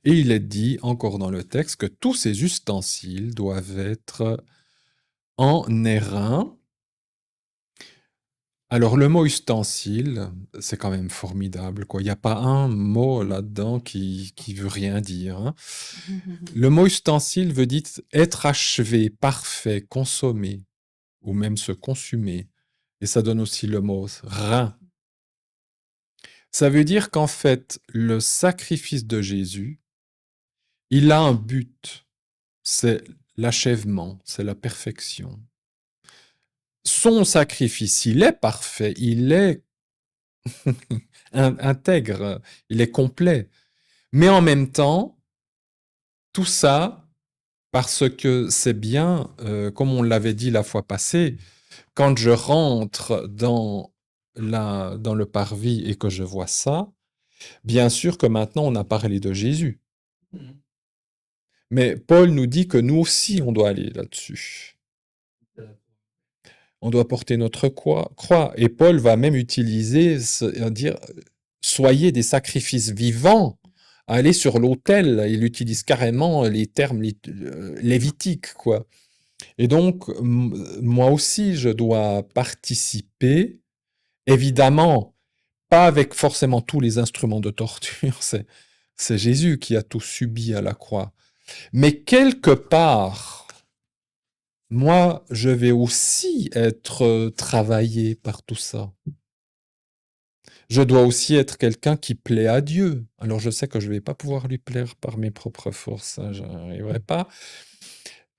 B: Et il est dit encore dans le texte que tous ces ustensiles doivent être en airain. Alors le mot ustensile, c'est quand même formidable, quoi. Il n'y a pas un mot là-dedans qui veut rien dire. Hein. Le mot ustensile veut dire être achevé, parfait, consommé, ou même se consumer. Et ça donne aussi le mot rein. Ça veut dire qu'en fait, le sacrifice de Jésus, il a un but, c'est l'achèvement, c'est la perfection. Son sacrifice, il est parfait, il est intègre, il est complet. Mais en même temps, tout ça Parce que c'est bien, comme on l'avait dit la fois passée, quand je rentre dans le parvis et que je vois ça, bien sûr que maintenant on a parlé de Jésus. Mais Paul nous dit que nous aussi on doit aller là-dessus. On doit porter notre croix. Et Paul va même utiliser, dire, soyez des sacrifices vivants, allez sur l'autel. Il utilise carrément les termes lévitiques, quoi. Et donc, moi aussi, je dois participer, évidemment, pas avec forcément tous les instruments de torture, c'est Jésus qui a tout subi à la croix. Mais quelque part, moi, je vais aussi être travaillé par tout ça. Je dois aussi être quelqu'un qui plaît à Dieu. Alors, je sais que je ne vais pas pouvoir lui plaire par mes propres forces, je n'arriverai pas.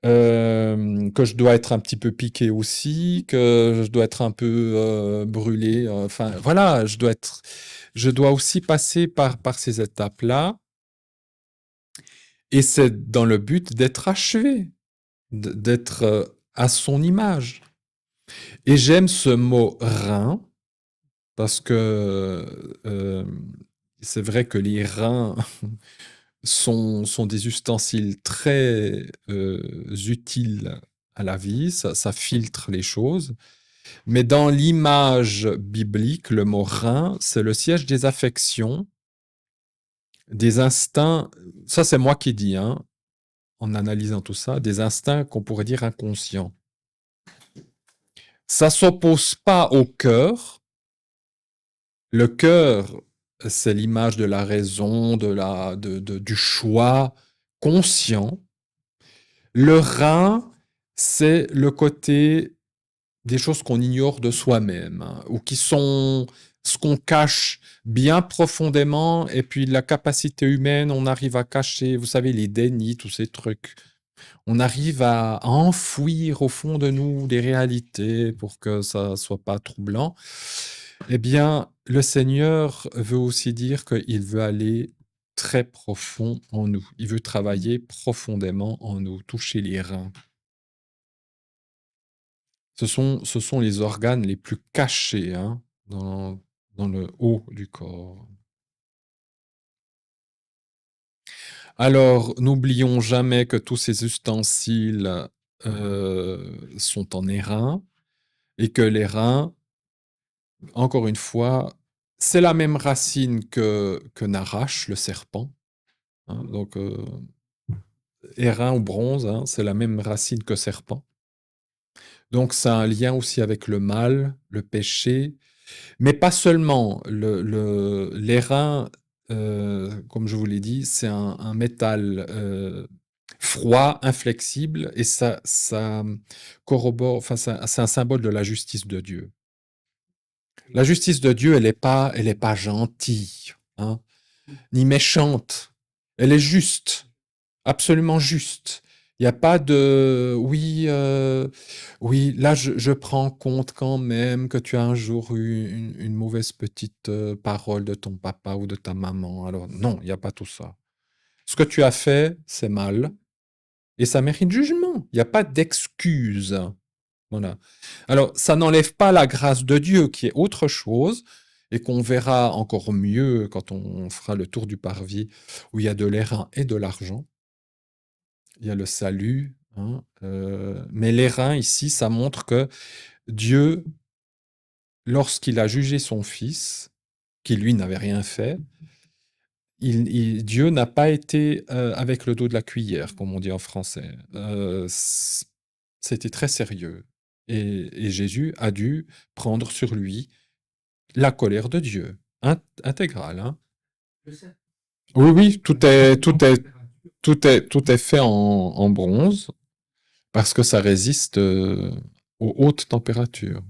B: Que je dois être un petit peu piqué aussi, que je dois être un peu brûlé. Enfin, voilà, je dois aussi passer par ces étapes-là. Et c'est dans le but d'être achevé, d'être à son image. Et j'aime ce mot rein, parce que c'est vrai que les reins sont des ustensiles très utiles à la vie, ça filtre les choses. Mais dans l'image biblique, le mot rein, c'est le siège des affections, des instincts, ça c'est moi qui dis, hein, en analysant tout ça, des instincts qu'on pourrait dire inconscients. Ça s'oppose pas au cœur. Le cœur, c'est l'image de la raison, du choix conscient. Le rein, c'est le côté des choses qu'on ignore de soi-même, hein, ou qui sont ce qu'on cache bien profondément, et puis la capacité humaine, on arrive à cacher, vous savez, les dénis, tous ces trucs. On arrive à enfouir au fond de nous des réalités pour que ça soit pas troublant. Eh bien, le Seigneur veut aussi dire qu'il veut aller très profond en nous. Il veut travailler profondément en nous, toucher les reins. Ce sont les organes les plus cachés, hein, dans le haut du corps. Alors, n'oublions jamais que tous ces ustensiles sont en airain, et que les reins, encore une fois, c'est la même racine que Narache, le serpent. Hein, donc, airain ou bronze, hein, c'est la même racine que serpent. Donc, ça a un lien aussi avec le mal, le péché, mais pas seulement. L'airain, comme je vous l'ai dit, c'est un métal froid, inflexible, et ça corrobore, enfin, c'est un symbole de la justice de Dieu. La justice de Dieu, elle n'est pas gentille, hein, ni méchante. Elle est juste, absolument juste. Il n'y a pas de oui, oui, là je prends compte quand même que tu as un jour eu une mauvaise petite parole de ton papa ou de ta maman. Alors non, il n'y a pas tout ça. Ce que tu as fait, c'est mal et ça mérite jugement. Il n'y a pas d'excuse. Voilà. Alors, ça n'enlève pas la grâce de Dieu, qui est autre chose, et qu'on verra encore mieux quand on fera le tour du parvis, où il y a de l'airain et de l'argent. Il y a le salut, hein, mais l'airain, ici, ça montre que Dieu, lorsqu'il a jugé son fils, qui lui n'avait rien fait, Dieu n'a pas été avec le dos de la cuillère, comme on dit en français. C'était très sérieux. Et Jésus a dû prendre sur lui la colère de Dieu, intégrale. Hein. Oui, oui, tout est fait en bronze parce que ça résiste aux hautes températures.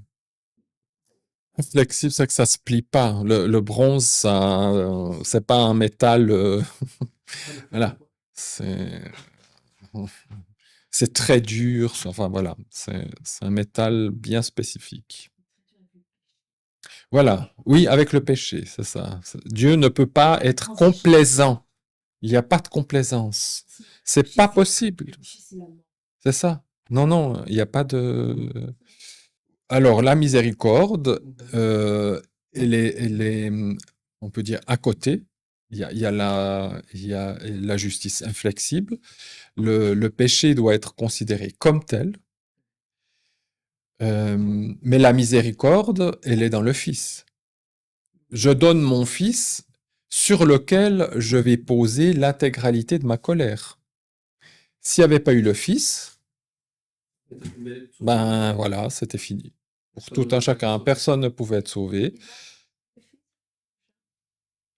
B: Flexible, c'est que ça se plie pas. Le bronze, ça, c'est pas un métal. Voilà, c'est très dur. Enfin voilà, c'est un métal bien spécifique. Voilà, oui, avec le péché, c'est ça. Dieu ne peut pas être complaisant. Il n'y a pas de complaisance. C'est pas possible.
C: Le péché, c'est la mort.
B: C'est ça. Non, non, il n'y a pas de... Alors, la miséricorde, elle est, on peut dire, à côté. Il y a la justice inflexible. Le péché doit être considéré comme tel. Mais la miséricorde, elle est dans le Fils. Je donne mon Fils sur lequel je vais poser l'intégralité de ma colère. S'il n'y avait pas eu le Fils, ben voilà, c'était fini. Pour tout un chacun, personne ne pouvait être sauvé.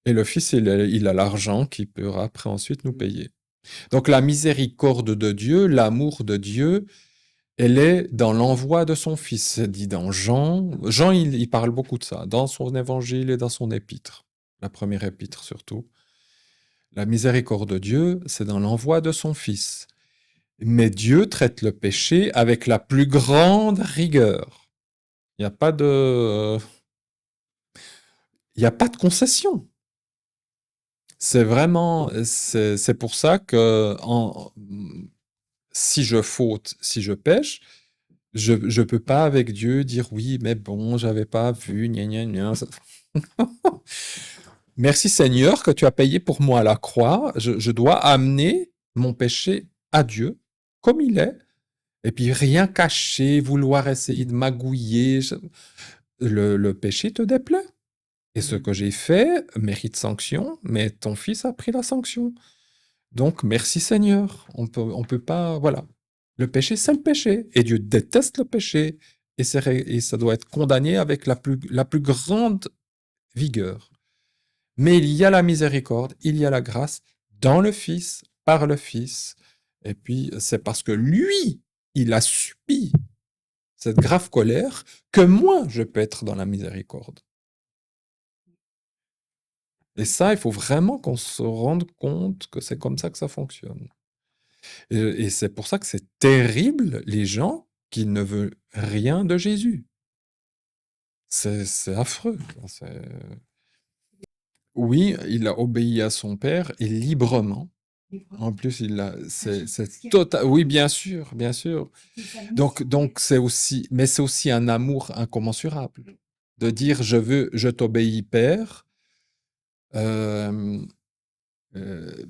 B: Et le Fils, il a l'argent qui pourra après ensuite nous payer. Donc la miséricorde de Dieu, l'amour de Dieu, elle est dans l'envoi de son Fils. C'est dit dans Jean. Jean, il parle beaucoup de ça, dans son évangile et dans son épître, la première épître surtout. La miséricorde de Dieu, c'est dans l'envoi de son Fils. Mais Dieu traite le péché avec la plus grande rigueur. Il n'y a pas de... Il n'y a pas de concession. C'est vraiment... C'est pour ça que si je faute, si je pêche, je ne peux pas avec Dieu dire oui, mais bon, j'avais pas vu, gna gna gna. Merci Seigneur que tu as payé pour moi à la croix. Je dois amener mon péché à Dieu comme il est. Et puis rien cacher, vouloir essayer de magouiller. Le péché te déplaît. Et ce que j'ai fait mérite sanction, mais ton fils a pris la sanction. Donc merci Seigneur. On peut pas, voilà. Le péché, c'est le péché. Et Dieu déteste le péché. Et ça doit être condamné avec la plus grande vigueur. Mais il y a la miséricorde, il y a la grâce dans le Fils, par le Fils. Et puis, c'est parce que lui, il a subi cette grave colère que moi, je peux être dans la miséricorde. Et ça, il faut vraiment qu'on se rende compte que c'est comme ça que ça fonctionne. Et c'est pour ça que c'est terrible, les gens qui ne veulent rien de Jésus. C'est affreux. Oui, il a obéi à son père et librement. En plus, c'est total. Oui, bien sûr, bien sûr. Donc c'est aussi, mais c'est aussi un amour incommensurable de dire je t'obéis, Père. euh, euh,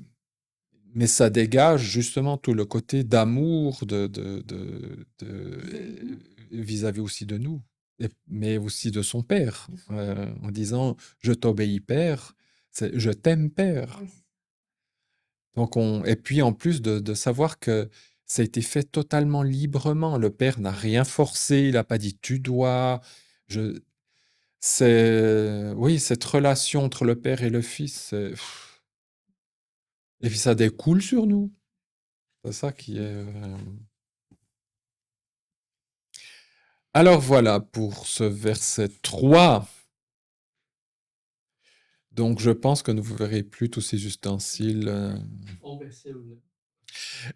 B: mais ça dégage justement tout le côté d'amour vis-à-vis aussi de nous, mais aussi de son Père, en disant je t'obéis, Père, c'est je t'aime, Père. Donc et puis en plus de savoir que ça a été fait totalement librement, le Père n'a rien forcé, il n'a pas dit tu dois. Oui, cette relation entre le Père et le Fils, et puis ça découle sur nous. C'est ça qui est. Alors voilà pour ce verset 3. Donc je pense que vous ne verrez plus tous ces ustensiles.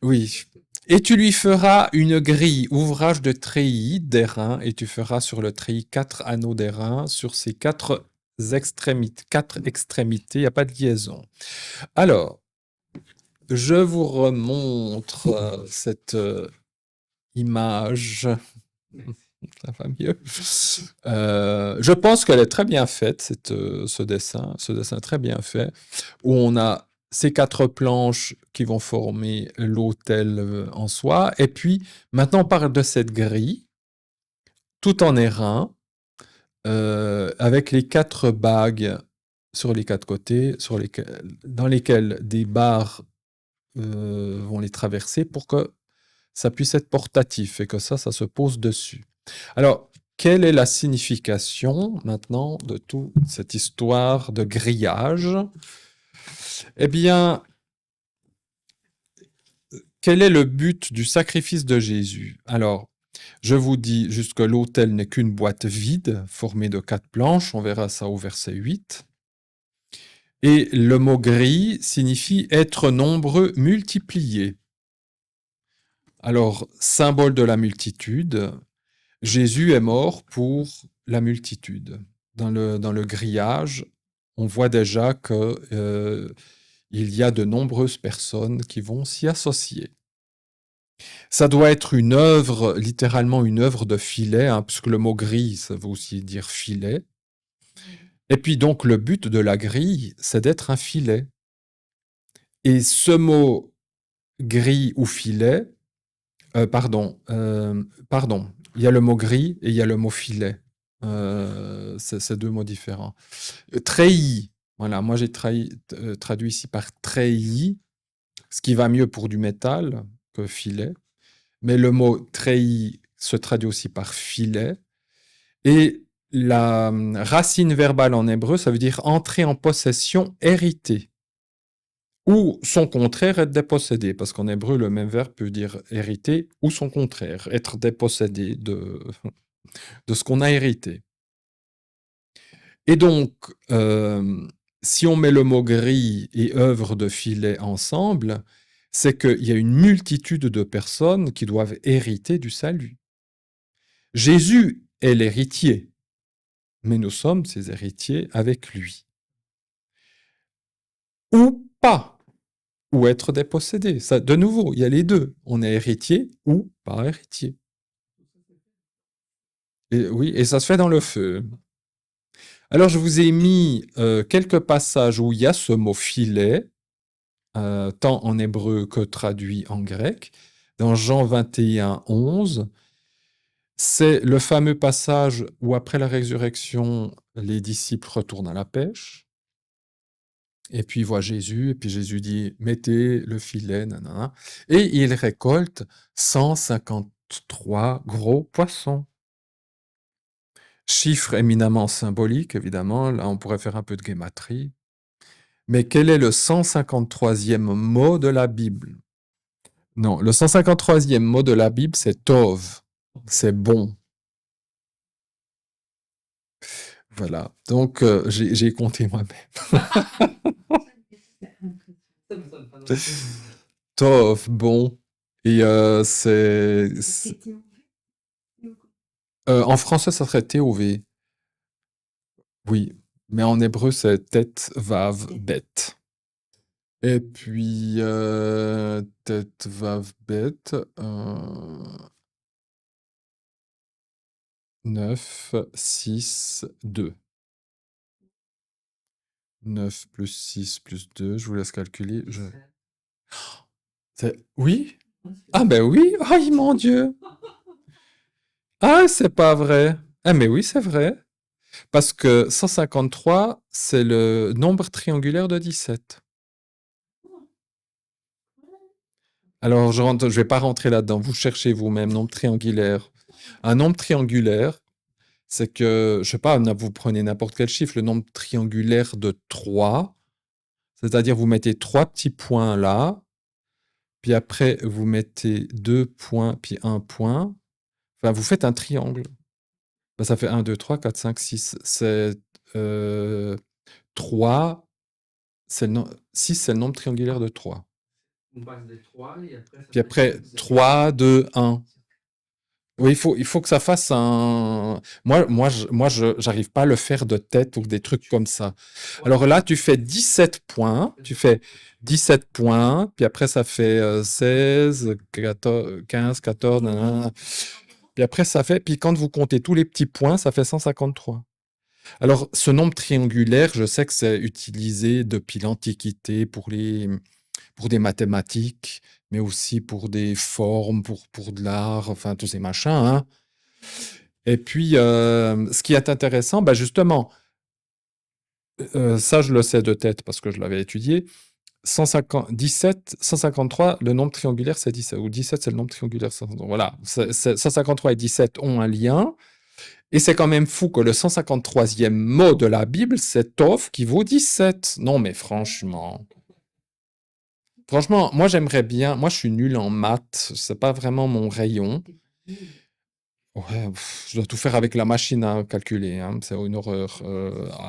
B: Oui. Et tu lui feras une grille, ouvrage de treillis d'airain, et tu feras sur le treillis 4 anneaux d'airain sur ces 4 extrémités. 4 extrémités, il n'y a pas de liaison. Alors, je vous remontre cette image. Ça va mieux. Je pense qu'elle est très bien faite, ce dessin très bien fait, où on a ces 4 planches qui vont former l'autel en soi, et puis maintenant on parle de cette grille, tout en airain, avec les 4 bagues sur les 4 côtés, dans lesquelles des barres vont les traverser pour que ça puisse être portatif et que ça se pose dessus. Alors, quelle est la signification maintenant de toute cette histoire de grillage? Eh bien, quel est le but du sacrifice de Jésus? Alors, je vous dis juste que l'autel n'est qu'une boîte vide formée de 4 planches, on verra ça au verset 8. Et le mot grille signifie être nombreux, multiplié. Alors, symbole de la multitude, Jésus est mort pour la multitude. Dans le grillage, on voit déjà que il y a de nombreuses personnes qui vont s'y associer. Ça doit être une œuvre, littéralement une œuvre de filet, hein, puisque le mot grille, ça veut aussi dire filet. Et puis donc le but de la grille, c'est d'être un filet. Et ce mot grille ou filet, pardon, il y a le mot grille et il y a le mot filet. C'est deux mots différents. Treillis, voilà, moi j'ai traduit ici par treillis, ce qui va mieux pour du métal que filet. Mais le mot treillis se traduit aussi par filet. Et la racine verbale en hébreu, ça veut dire entrer en possession, hériter. Ou son contraire, être dépossédé. Parce qu'en hébreu, le même verbe peut dire hériter ou son contraire, être dépossédé de ce qu'on a hérité. Et donc, si on met le mot grille et œuvre de filet ensemble, c'est qu'il y a une multitude de personnes qui doivent hériter du salut. Jésus est l'héritier, mais nous sommes ses héritiers avec lui. Ou pas, ou être dépossédé. Ça, de nouveau, il y a les deux. On est héritier ou pas héritier. Et, oui, et ça se fait dans le feu. Alors, je vous ai mis quelques passages où il y a ce mot filet, tant en hébreu que traduit en grec. Dans Jean 21, 11, c'est le fameux passage où, après la résurrection, les disciples retournent à la pêche. Et puis ils voient Jésus, et puis Jésus dit, mettez le filet, nanana. Et il récolte 153 gros poissons. Chiffre éminemment symbolique, évidemment. Là, on pourrait faire un peu de guématrie. Mais quel est le 153e mot de la Bible? Non, le 153e mot de la Bible, c'est Tov. C'est bon. Voilà. Donc, j'ai compté moi-même. Tov, bon. Et en français, ça serait TOV. Oui. Mais en hébreu, c'est tête, vav, bête. Et puis, tête, vav, bête. 9, 6, 2. 9 plus 6 plus 2, je vous laisse calculer. Oui? Ah ben oui! Aïe, mon Dieu! Ah, c'est pas vrai! Ah mais oui, c'est vrai! Parce que 153, c'est le nombre triangulaire de 17. Alors, je ne vais pas rentrer là-dedans. Vous cherchez vous-même, nombre triangulaire. Un nombre triangulaire, c'est que, je sais pas, vous prenez n'importe quel chiffre, le nombre triangulaire de 3, c'est-à-dire vous mettez 3 petits points là, puis après vous mettez 2 points, puis 1 point. Enfin, vous faites un triangle. Ben, ça fait 1, 2, 3, 4, 5, 6. C'est 3, 6, c'est le nombre triangulaire de 3.
A: On passe des 3 et après...
B: Puis après, 3, 2, 1. Oui, il faut que ça fasse un... Moi, j'arrive pas à le faire de tête ou des trucs comme ça. Alors là, tu fais 17 points. Tu fais 17 points. Puis après, ça fait 16, 14, 15, 14... nanana. Puis après, ça fait... Puis quand vous comptez tous les petits points, ça fait 153. Alors, ce nombre triangulaire, je sais que c'est utilisé depuis l'Antiquité pour des mathématiques, mais aussi pour des formes, pour de l'art, enfin tous ces machins, hein. Et puis, ce qui est intéressant, bah justement, ça je le sais de tête parce que je l'avais étudié, 153, le nombre triangulaire c'est 17, ou 17 c'est le nombre triangulaire, voilà, 153 et 17 ont un lien, et c'est quand même fou que le 153e mot de la Bible, c'est Tov qui vaut 17. Non mais franchement... Franchement, moi j'aimerais bien. Moi je suis nul en maths, c'est pas vraiment mon rayon. Ouais, je dois tout faire avec la machine à calculer, hein, c'est une horreur.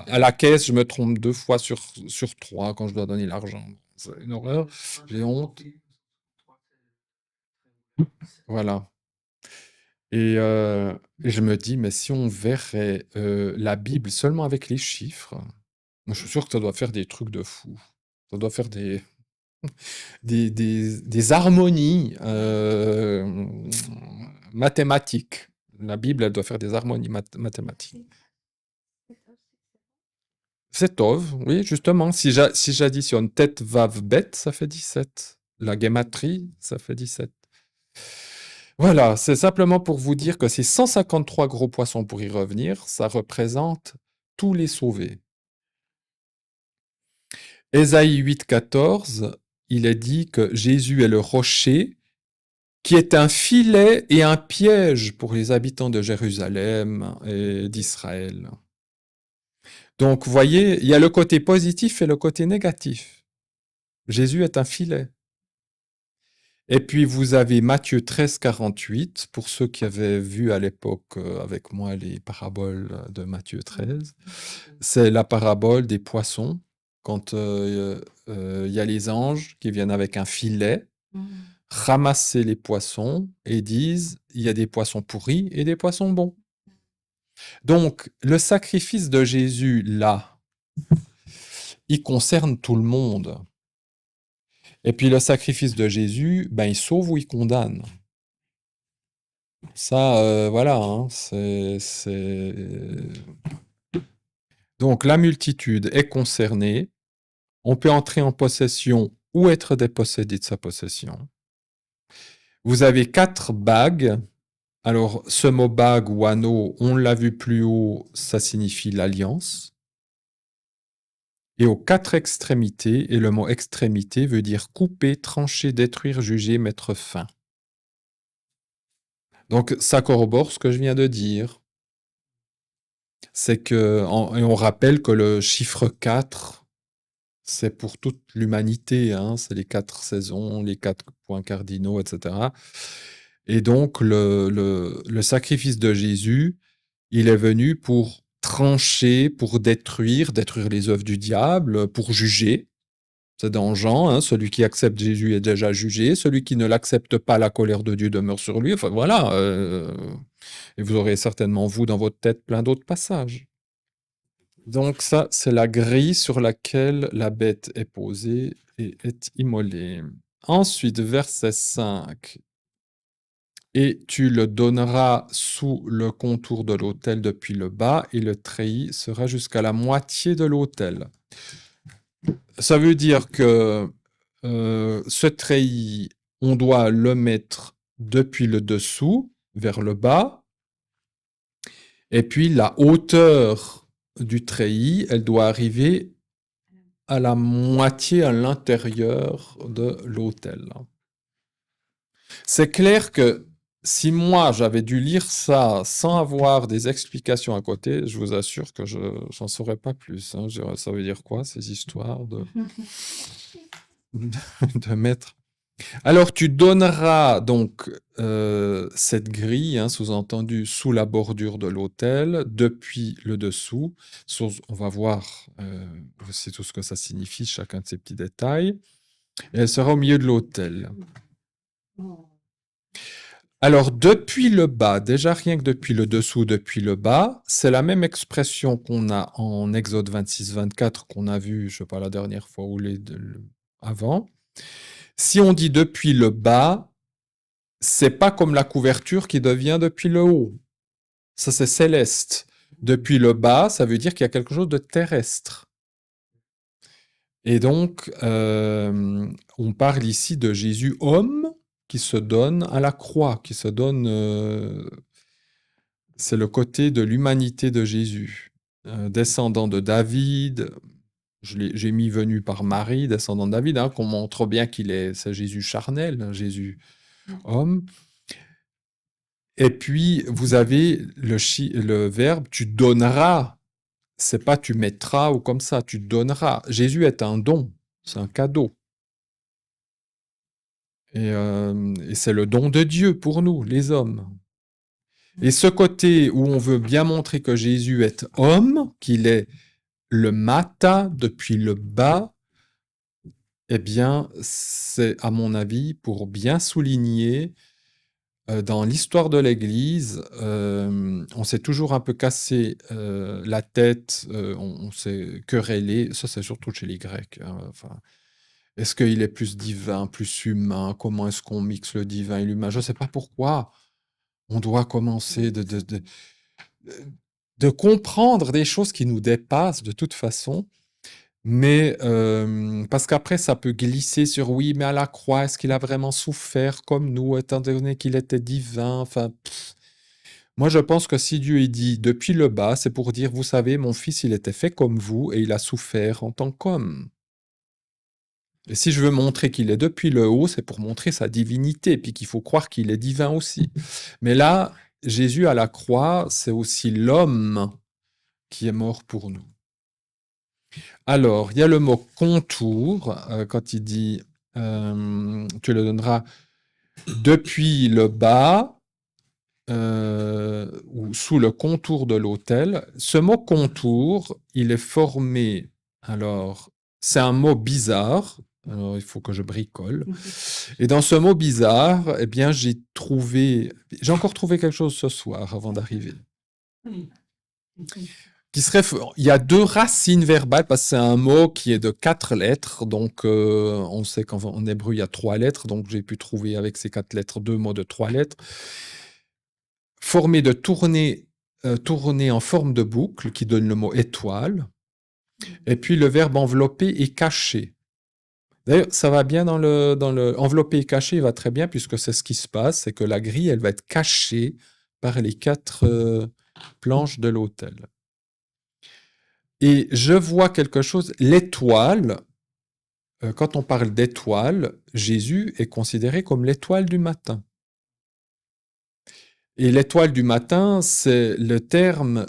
B: À la caisse, je me trompe 2 fois sur 3 quand je dois donner l'argent. C'est une horreur, j'ai honte. Voilà. Et je me dis, mais si on verrait la Bible seulement avec les chiffres, moi je suis sûr que ça doit faire des trucs de fou. Ça doit faire des harmonies mathématiques. La Bible, elle doit faire des harmonies mathématiques. C'est Tov, oui, justement. Si j'additionne tête, vav, bête, ça fait 17. La guématrie, ça fait 17. Voilà, c'est simplement pour vous dire que ces 153 gros poissons, pour y revenir, ça représente tous les sauvés. Ésaïe 8,14, il est dit que Jésus est le rocher qui est un filet et un piège pour les habitants de Jérusalem et d'Israël. Donc, vous voyez, il y a le côté positif et le côté négatif. Jésus est un filet. Et puis, vous avez Matthieu 13, 48, pour ceux qui avaient vu à l'époque avec moi les paraboles de Matthieu 13. C'est la parabole des poissons, quand il y a les anges qui viennent avec un filet, ramasser les poissons et disent, il y a des poissons pourris et des poissons bons. Donc, le sacrifice de Jésus, là, il concerne tout le monde. Et puis le sacrifice de Jésus, ben, il sauve ou il condamne. Ça, voilà, hein, Donc la multitude est concernée. On peut entrer en possession ou être dépossédé de sa possession. Vous avez 4 bagues. Alors, ce mot bague ou anneau, on l'a vu plus haut, ça signifie l'alliance. Et aux 4 extrémités, et le mot extrémité veut dire couper, trancher, détruire, juger, mettre fin. Donc, ça corrobore ce que je viens de dire. C'est que, et on rappelle que le chiffre 4, c'est pour toute l'humanité, hein, c'est les 4 saisons, les 4 points cardinaux, etc. Et donc, le sacrifice de Jésus, il est venu pour trancher, pour détruire les œuvres du diable, pour juger. C'est dans Jean, hein, celui qui accepte Jésus est déjà jugé, celui qui ne l'accepte pas, la colère de Dieu demeure sur lui. Enfin voilà, et vous aurez certainement, vous, dans votre tête, plein d'autres passages. Donc ça, c'est la grille sur laquelle la bête est posée et est immolée. Ensuite, verset 5. Et tu le donneras sous le contour de l'autel depuis le bas, et le treillis sera jusqu'à la moitié de l'autel. Ça veut dire que ce treillis, on doit le mettre depuis le dessous vers le bas, et puis la hauteur du treillis, elle doit arriver à la moitié à l'intérieur de l'autel. C'est clair que si moi j'avais dû lire ça sans avoir des explications à côté, je vous assure que je n'en saurais pas plus. Hein. Ça veut dire quoi, ces histoires de mettre... Alors, tu donneras donc cette grille, hein, sous-entendu, sous la bordure de l'autel, depuis le dessous. On va voir aussi tout ce que ça signifie, chacun de ces petits détails. Et elle sera au milieu de l'autel. Alors, depuis le bas, déjà rien que depuis le dessous, depuis le bas, c'est la même expression qu'on a en Exode 26-24, qu'on a vu, je ne sais pas, la dernière fois ou avant. Si on dit depuis le bas, c'est pas comme la couverture qui devient depuis le haut. Ça, c'est céleste. Depuis le bas, ça veut dire qu'il y a quelque chose de terrestre. Et donc, on parle ici de Jésus homme qui se donne à la croix, qui se donne... c'est le côté de l'humanité de Jésus. Descendant de David, j'ai mis venu par Marie, descendant de David, hein, qu'on montre bien c'est Jésus charnel, Jésus homme. Et puis, vous avez le verbe « tu donneras ». C'est pas « tu mettras » ou comme ça, « tu donneras ». Jésus est un don, c'est un cadeau. Et c'est le don de Dieu pour nous, les hommes. Et ce côté où on veut bien montrer que Jésus est homme, qu'il est le mata depuis le bas, eh bien, c'est, à mon avis, pour bien souligner dans l'histoire de l'Église, on s'est toujours un peu cassé la tête, on s'est querellé, ça c'est surtout chez les Grecs, hein, enfin, est-ce qu'il est plus divin, plus humain? Comment est-ce qu'on mixe le divin et l'humain? Je ne sais pas pourquoi on doit commencer de comprendre des choses qui nous dépassent de toute façon, mais parce qu'après ça peut glisser sur oui, mais à la croix, est-ce qu'il a vraiment souffert comme nous, étant donné qu'il était divin? Enfin, moi je pense que si Dieu il dit depuis le bas, c'est pour dire, vous savez, mon fils, il était fait comme vous et il a souffert en tant qu'homme. Et si je veux montrer qu'il est depuis le haut, c'est pour montrer sa divinité, puis qu'il faut croire qu'il est divin aussi. Mais là, Jésus à la croix, c'est aussi l'homme qui est mort pour nous. Alors, il y a le mot contour, quand il dit tu le donneras depuis le bas ou sous le contour de l'autel. Ce mot contour, il est formé, alors, c'est un mot bizarre, alors il faut que je bricole. Et dans ce mot bizarre, eh bien, j'ai encore trouvé quelque chose ce soir avant d'arriver. Il y a 2 racines verbales, parce que c'est un mot qui est de 4 lettres, donc on sait qu'en hébreu, il y a 3 lettres, donc j'ai pu trouver avec ces 4 lettres 2 mots de 3 lettres, formé de tourner en forme de boucle, qui donne le mot étoile, et puis le verbe envelopper et cacher. D'ailleurs, ça va bien dans le envelopper et cacher, il va très bien, puisque c'est ce qui se passe, c'est que la grille, elle va être cachée par les 4 planches de l'autel. Et je vois quelque chose, l'étoile, quand on parle d'étoile, Jésus est considéré comme l'étoile du matin. Et l'étoile du matin, c'est le terme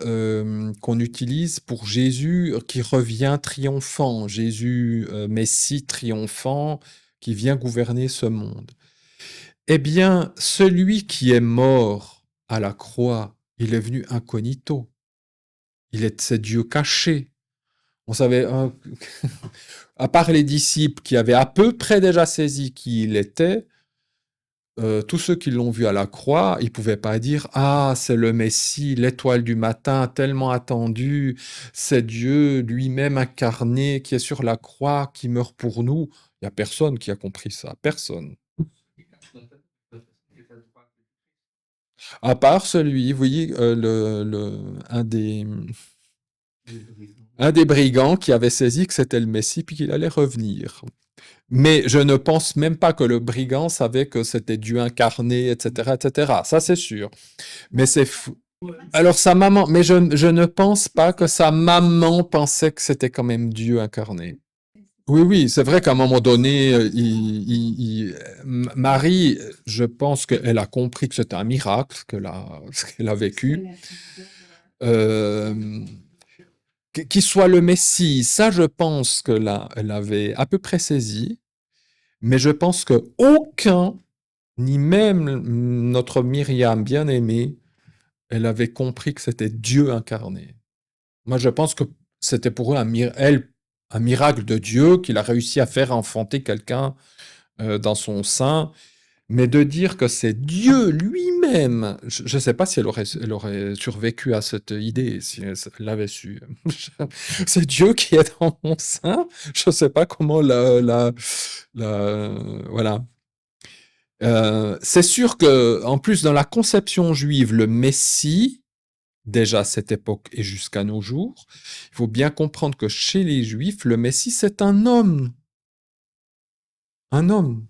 B: qu'on utilise pour Jésus qui revient triomphant, Jésus Messie triomphant qui vient gouverner ce monde. Eh bien, celui qui est mort à la croix, il est venu incognito. C'est Dieu caché. On savait, à part les disciples qui avaient à peu près déjà saisi qui il était, tous ceux qui l'ont vu à la croix, ils ne pouvaient pas dire « Ah, c'est le Messie, l'étoile du matin, tellement attendu, c'est Dieu lui-même incarné qui est sur la croix, qui meurt pour nous. » Il n'y a personne qui a compris ça, personne. À part celui, vous voyez, un des brigands qui avait saisi que c'était le Messie puis qu'il allait revenir. Mais je ne pense même pas que le brigand savait que c'était Dieu incarné, etc., etc. Ça, c'est sûr. Mais c'est fou. Alors, sa maman, mais je ne pense pas que sa maman pensait que c'était quand même Dieu incarné. Oui, oui, c'est vrai qu'à un moment donné, Marie, je pense qu'elle a compris que c'était un miracle ce qu'elle a vécu. Qu'il soit le Messie, ça, je pense que là, elle avait à peu près saisi. Mais je pense que aucun, ni même notre Myriam bien-aimée, elle avait compris que c'était Dieu incarné. Moi, je pense que c'était pour eux un miracle de Dieu qu'il a réussi à faire enfanter quelqu'un dans son sein. Mais de dire que c'est Dieu lui-même, je ne sais pas si elle aurait survécu à cette idée, si elle l'avait su. C'est Dieu qui est dans mon sein. Je ne sais pas comment voilà. C'est sûr que, en plus, dans la conception juive, le Messie, déjà à cette époque et jusqu'à nos jours, il faut bien comprendre que chez les Juifs, le Messie, c'est un homme. Un homme.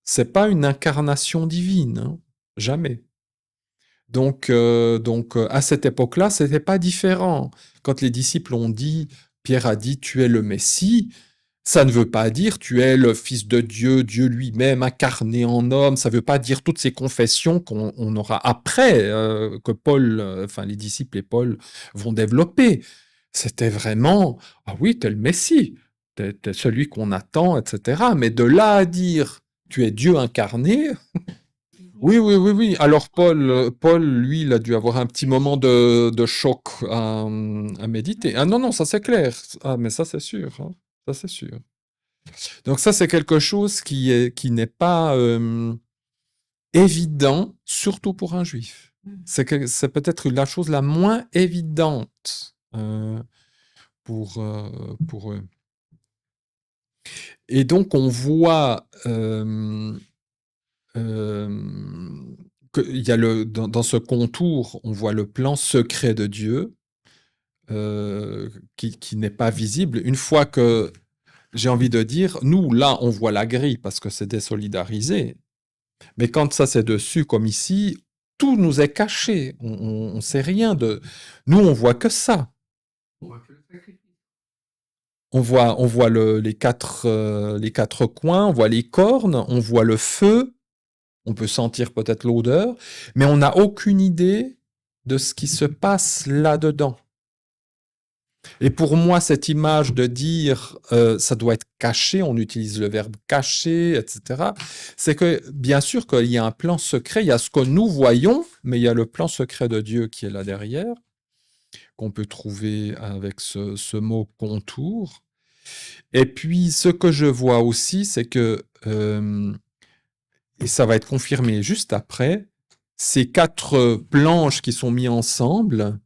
B: C'est pas une incarnation divine, hein, jamais. Donc, à cette époque-là, c'était pas différent. Quand les disciples ont dit, Pierre a dit, tu es le Messie, ça ne veut pas dire tu es le Fils de Dieu, Dieu lui-même incarné en homme. Ça ne veut pas dire toutes ces confessions qu'on aura après, que Paul, enfin les disciples et Paul vont développer. C'était vraiment, ah oui, t'es le Messie, t'es celui qu'on attend, etc. Mais de là à dire, tu es Dieu incarné, oui, oui, oui, oui. Alors Paul, lui, il a dû avoir un petit moment de choc à méditer. Ah non, non, ça c'est clair. Ah, mais ça c'est sûr, hein. Ça c'est sûr. Donc ça, c'est quelque chose qui n'est pas évident, surtout pour un juif. C'est peut-être la chose la moins évidente pour eux. Et donc, on voit qu'il y a dans ce contour, on voit le plan secret de Dieu qui n'est pas visible. Une fois que, j'ai envie de dire, nous, là, on voit la grille parce que c'est désolidarisé. Mais quand ça c'est dessus, comme ici, tout nous est caché. On ne sait rien de... Nous, on voit que ça. On voit les quatre coins, on voit les cornes, on voit le feu, on peut sentir peut-être l'odeur, mais on n'a aucune idée de ce qui se passe là-dedans. Et pour moi, cette image de dire ça doit être caché, on utilise le verbe caché, etc., c'est que bien sûr qu'il y a un plan secret, il y a ce que nous voyons, mais il y a le plan secret de Dieu qui est là derrière, qu'on peut trouver avec ce mot contour. Et puis, ce que je vois aussi, c'est que, et ça va être confirmé juste après, ces 4 planches qui sont mises ensemble,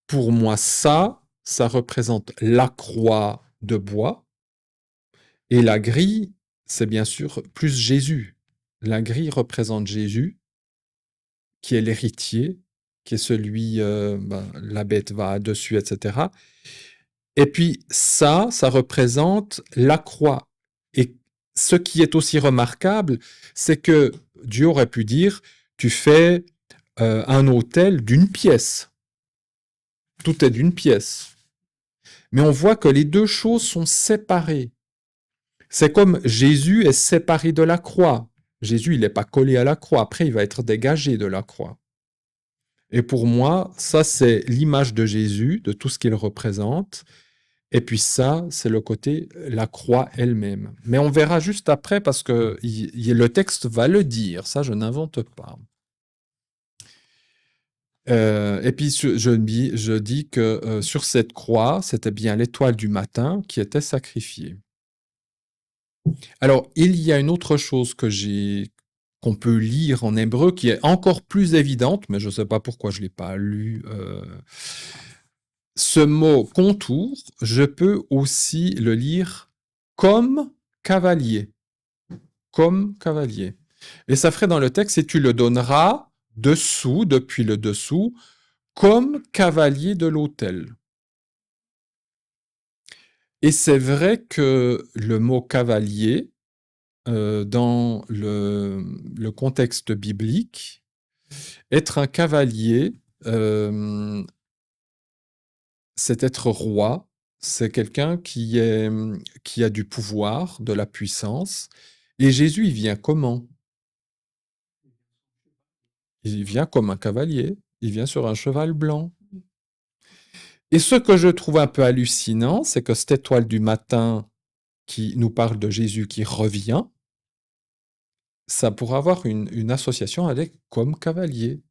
B: pour moi, ça représente la croix de bois, et la grille, c'est bien sûr plus Jésus. La grille représente Jésus, qui est l'héritier, qui est celui, la bête va dessus, etc. Et puis ça représente la croix. Et ce qui est aussi remarquable, c'est que Dieu aurait pu dire, tu fais un autel d'une pièce. Tout est d'une pièce. Mais on voit que les deux choses sont séparées. C'est comme Jésus est séparé de la croix. Jésus, il n'est pas collé à la croix. Après, il va être dégagé de la croix. Et pour moi, ça, c'est l'image de Jésus, de tout ce qu'il représente. Et puis ça, c'est le côté, la croix elle-même. Mais on verra juste après parce que le texte va le dire. Ça, je n'invente pas. Et puis je dis que sur cette croix, c'était bien l'étoile du matin qui était sacrifiée. Alors, il y a une autre chose qu'on peut lire en hébreu qui est encore plus évidente, mais je ne sais pas pourquoi je ne l'ai pas lu. Ce mot contour, je peux aussi le lire comme cavalier. Comme cavalier. Et ça ferait dans le texte, et tu le donneras dessous, depuis le dessous, comme cavalier de l'autel. Et c'est vrai que le mot cavalier, dans le contexte biblique, être un cavalier, c'est être roi, c'est quelqu'un qui a du pouvoir, de la puissance. Et Jésus, il vient comment? Il vient comme un cavalier, il vient sur un cheval blanc. Et ce que je trouve un peu hallucinant, c'est que cette étoile du matin qui nous parle de Jésus qui revient, ça pourrait avoir une association avec comme cavalier.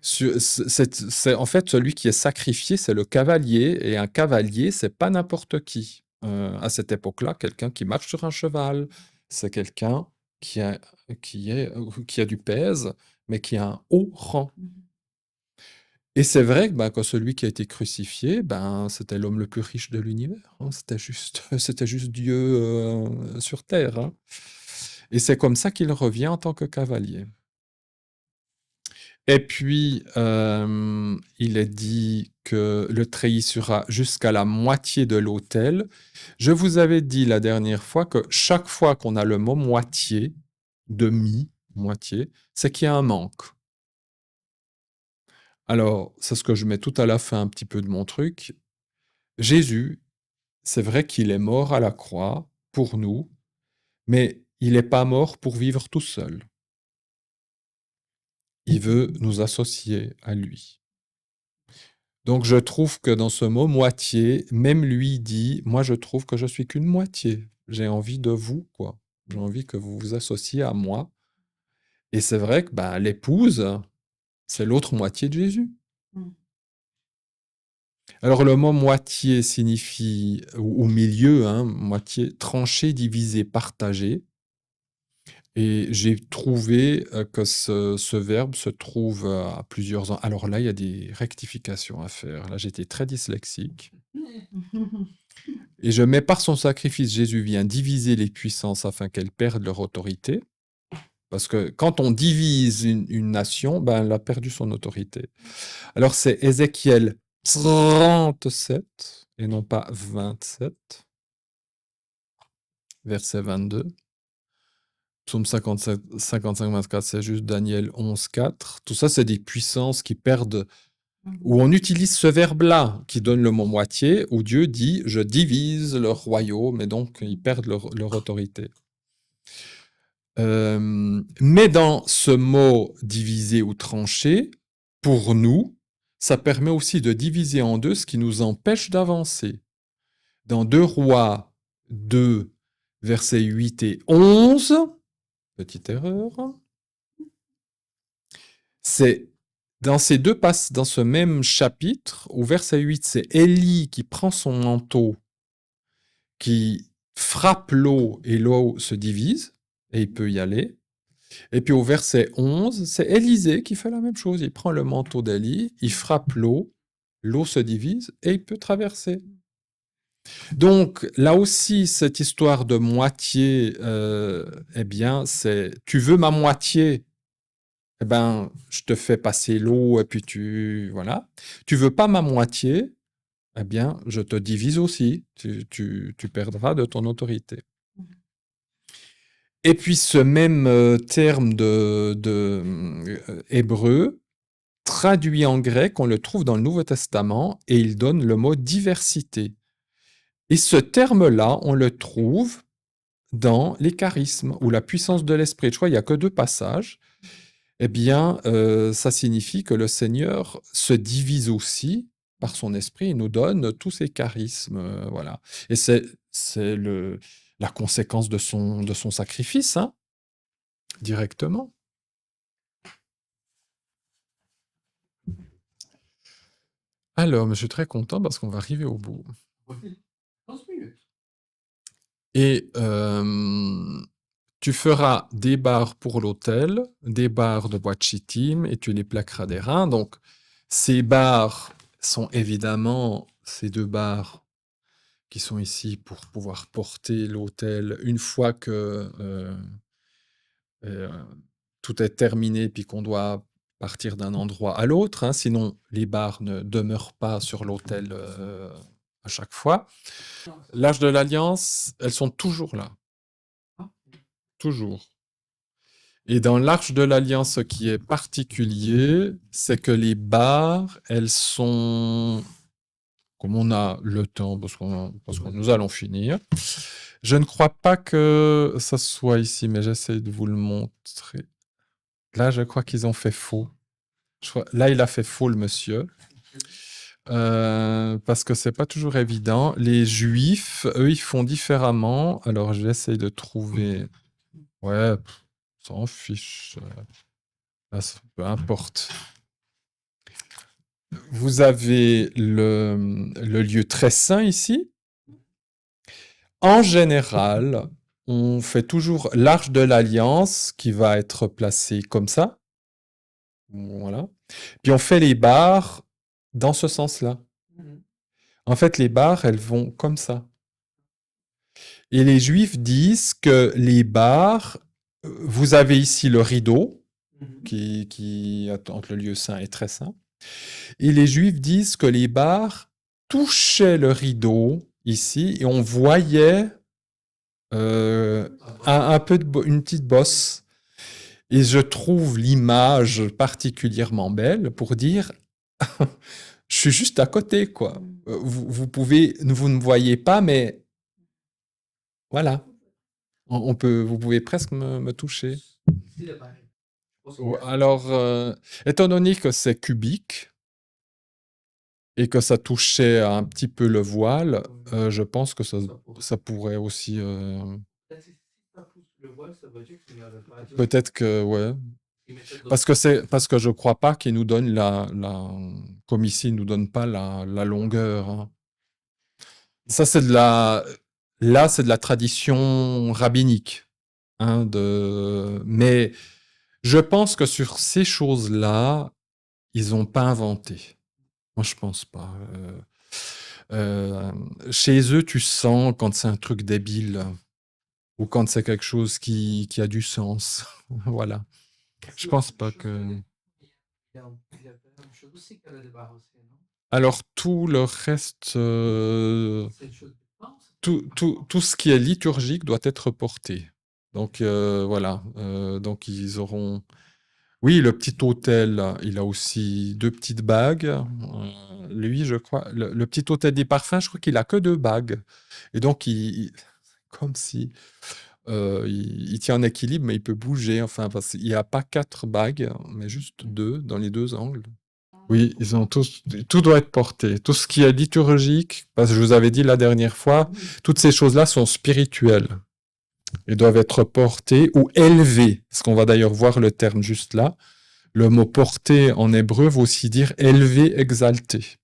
B: C'est en fait celui qui est sacrifié, c'est le cavalier, et un cavalier, c'est pas n'importe qui. À cette époque-là, quelqu'un qui marche sur un cheval, c'est quelqu'un qui a du pèse, mais qui a un haut rang. Et c'est vrai que celui qui a été crucifié, c'était l'homme le plus riche de l'univers, hein. C'était juste Dieu sur terre, hein. Et c'est comme ça qu'il revient en tant que cavalier. Et puis, il est dit que le treillis sera jusqu'à la moitié de l'autel. Je vous avais dit la dernière fois que chaque fois qu'on a le mot moitié, demi, moitié, c'est qu'il y a un manque. Alors, c'est ce que je mets tout à la fin un petit peu de mon truc. Jésus, c'est vrai qu'il est mort à la croix pour nous, mais il n'est pas mort pour vivre tout seul. Il veut nous associer à lui. Donc je trouve que dans ce mot moitié, même lui dit, moi je trouve que je suis qu'une moitié. J'ai envie de vous, quoi. J'ai envie que vous vous associez à moi. Et c'est vrai que l'épouse, c'est l'autre moitié de Jésus. Alors le mot moitié signifie, au milieu, hein, moitié, tranché, divisé, partagé. Et j'ai trouvé que ce verbe se trouve à plusieurs ans. Alors là, il y a des rectifications à faire. Là, j'étais très dyslexique. Et je mets par son sacrifice, Jésus vient diviser les puissances afin qu'elles perdent leur autorité. Parce que quand on divise une nation, ben, elle a perdu son autorité. Alors c'est Ézéchiel 37 et non pas 27, verset 22. Psaume 55, 24, c'est juste Daniel 11, 4. Tout ça, c'est des puissances qui perdent, où on utilise ce verbe-là, qui donne le mot moitié, où Dieu dit « je divise leur royaume », et donc ils perdent leur autorité. Mais dans ce mot diviser ou trancher, pour nous, ça permet aussi de diviser en deux ce qui nous empêche d'avancer. Dans 2 Rois 2, versets 8 et 11, petite erreur, c'est dans ces deux passes, dans ce même chapitre, au verset 8, c'est Élie qui prend son manteau, qui frappe l'eau et l'eau se divise, et il peut y aller. Et puis au verset 11, c'est Élisée qui fait la même chose. Il prend le manteau d'Élie, il frappe l'eau, l'eau se divise et il peut traverser. Donc là aussi, cette histoire de moitié, eh bien, c'est tu veux ma moitié, eh ben, je te fais passer l'eau et puis voilà. Tu veux pas ma moitié, eh bien, je te divise aussi. Tu perdras de ton autorité. Et puis ce même terme de hébreu, traduit en grec, on le trouve dans le Nouveau Testament et il donne le mot diversité. Et ce terme-là, on le trouve dans les charismes ou la puissance de l'esprit. Je crois qu'il n'y a que 2 passages. Eh bien, ça signifie que le Seigneur se divise aussi par son esprit et nous donne tous ses charismes. Voilà. Et c'est la conséquence de son sacrifice, hein, directement. Alors, mais je suis très content parce qu'on va arriver au bout.
A: 11 minutes.
B: Et tu feras des barres pour l'autel, des barres de bois de chittim, et tu les plaqueras des reins. Donc, ces barres sont évidemment ces 2 barres qui sont ici pour pouvoir porter l'autel une fois que tout est terminé, puis qu'on doit partir d'un endroit à l'autre, hein, sinon les barres ne demeurent pas sur l'autel à chaque fois. L'Arche de l'Alliance, elles sont toujours là. Toujours. Et dans l'Arche de l'Alliance, ce qui est particulier, c'est que les barres, elles sont, comme on a le temps, parce que nous allons finir, je ne crois pas que ça soit ici, mais j'essaie de vous le montrer. Là, je crois qu'ils ont fait faux. Là, il a fait faux, le monsieur. Parce que c'est pas toujours évident. Les Juifs, eux, ils font différemment. Alors, j'essaie de trouver... Ouais, s'en fiche. Là, peu importe. Vous avez le lieu très saint ici. En général, on fait toujours l'Arche de l'Alliance qui va être placée comme ça. Voilà. Puis on fait les barres dans ce sens-là. En fait, les barres, elles vont comme ça. Et les Juifs disent que les barres, vous avez ici le rideau qui entre le lieu saint et très saint. Et les Juifs disent que les barres touchaient le rideau ici et on voyait un peu une petite bosse. Et je trouve l'image particulièrement belle pour dire je suis juste à côté, quoi. Vous ne me voyez pas, mais voilà. Vous pouvez presque me toucher. Alors, étant donné que c'est cubique et que ça touchait un petit peu le voile, je pense que ça pourrait aussi... Peut-être que, ouais. Parce que je crois pas qu'il nous donne comme ici, il nous donne pas la longueur. Hein. Ça, là, c'est de la tradition rabbinique. hein, mais je pense que sur ces choses-là, ils n'ont pas inventé. Moi, je pense pas. Chez eux, tu sens quand c'est un truc débile ou quand c'est quelque chose qui a du sens. Voilà. Je pense pas que... Alors, tout le reste, tout ce qui est liturgique doit être porté. Donc, voilà. Donc, ils auront... Oui, le petit autel, il a aussi 2 petites bagues. Lui, je crois, le petit autel des parfums, je crois qu'il a que 2 bagues. Et donc, comme si il tient en équilibre, mais il peut bouger. Enfin, parce qu'il n'y a pas 4 bagues, mais juste 2 dans les 2 angles. Oui, ils ont tous, tout doit être porté. Tout ce qui est liturgique, parce que je vous avais dit la dernière fois, toutes ces choses-là sont spirituelles et doivent être portées ou élevées. Parce qu'on va d'ailleurs voir le terme juste là. Le mot porter en hébreu veut aussi dire élevé, exalté.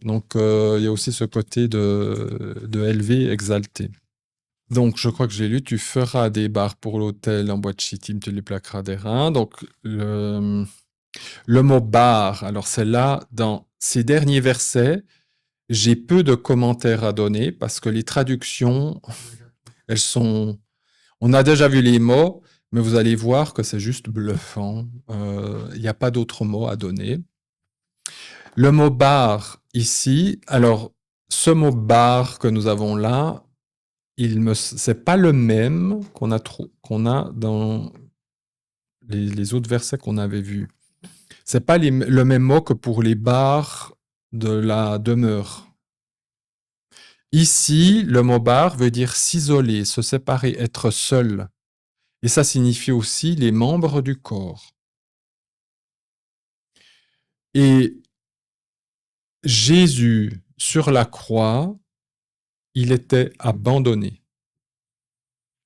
B: Donc, il y a aussi ce côté de élevé, exalté. Donc, je crois que j'ai lu, tu feras des barres pour l'autel en bois de chittim, tu les plaqueras d'airain. Donc, le mot barre, alors c'est là, dans ces derniers versets, j'ai peu de commentaires à donner parce que les traductions, elles sont... On a déjà vu les mots, mais vous allez voir que c'est juste bluffant. Il n'y a pas d'autres mots à donner. Le mot barre ici, alors ce mot barre que nous avons là, c'est pas le même qu'on a dans les autres versets qu'on avait vus. C'est pas le même mot que pour les barres de la demeure. Ici, le mot barre veut dire s'isoler, se séparer, être seul. Et ça signifie aussi les membres du corps. Et Jésus, sur la croix, il était abandonné.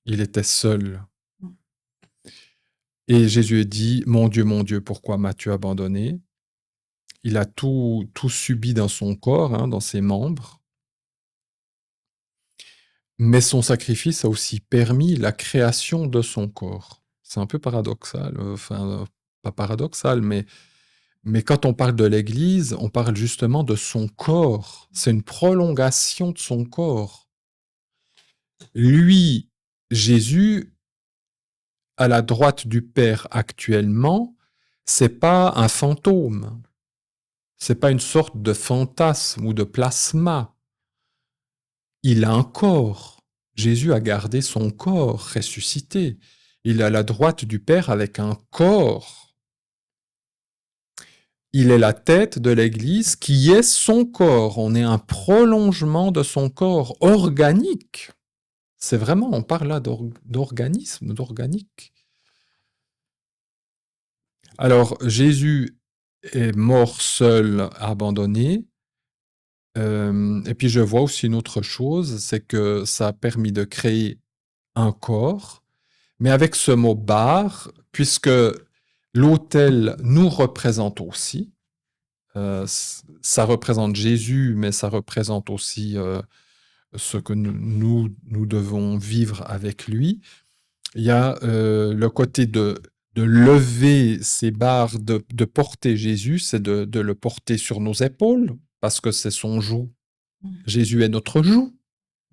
B: Il était seul. Et Jésus dit, mon Dieu, pourquoi m'as-tu abandonné? Il a tout subi dans son corps, hein, dans ses membres. Mais son sacrifice a aussi permis la création de son corps. C'est un peu paradoxal, enfin, pas paradoxal, mais quand on parle de l'Église, on parle justement de son corps. C'est une prolongation de son corps. Lui, Jésus, à la droite du Père actuellement, c'est pas un fantôme. C'est pas une sorte de fantasme ou de plasma. Il a un corps. Jésus a gardé son corps ressuscité. Il est à la droite du Père avec un corps. Il est la tête de l'Église qui est son corps. On est un prolongement de son corps organique. C'est vraiment, on parle là d'organisme, d'organique. Alors, Jésus est mort seul, abandonné. Et puis, je vois aussi une autre chose, c'est que ça a permis de créer un corps, mais avec ce mot bar, puisque l'autel nous représente aussi, ça représente Jésus, mais ça représente aussi ce que nous devons vivre avec lui. Il y a le côté de lever ces barres, de porter Jésus, c'est de le porter sur nos épaules, parce que c'est son joug. Jésus est notre joug.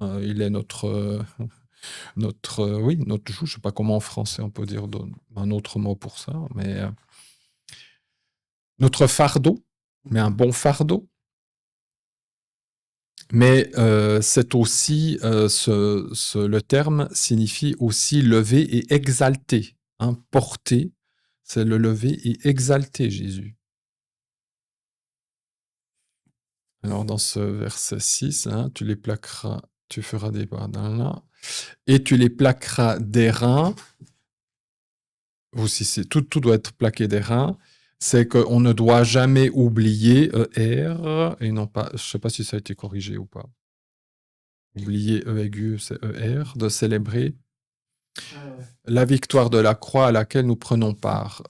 B: Il est notre joug. Je sais pas comment en français on peut dire un autre mot pour ça, mais notre fardeau, mais un bon fardeau. Mais c'est aussi, le terme signifie aussi lever et exalter. Hein, porter, c'est le lever et exalter Jésus. Alors dans ce verset 6, hein, tu les plaqueras, tu feras des barres dans là, et tu les plaqueras d'airain. Aussi, tout doit être plaqué d'airain. C'est qu'on ne doit jamais oublier ER, et non pas, je ne sais pas si ça a été corrigé ou pas. Oublier E aigu, c'est ER, de célébrer la victoire de la croix à laquelle nous prenons part.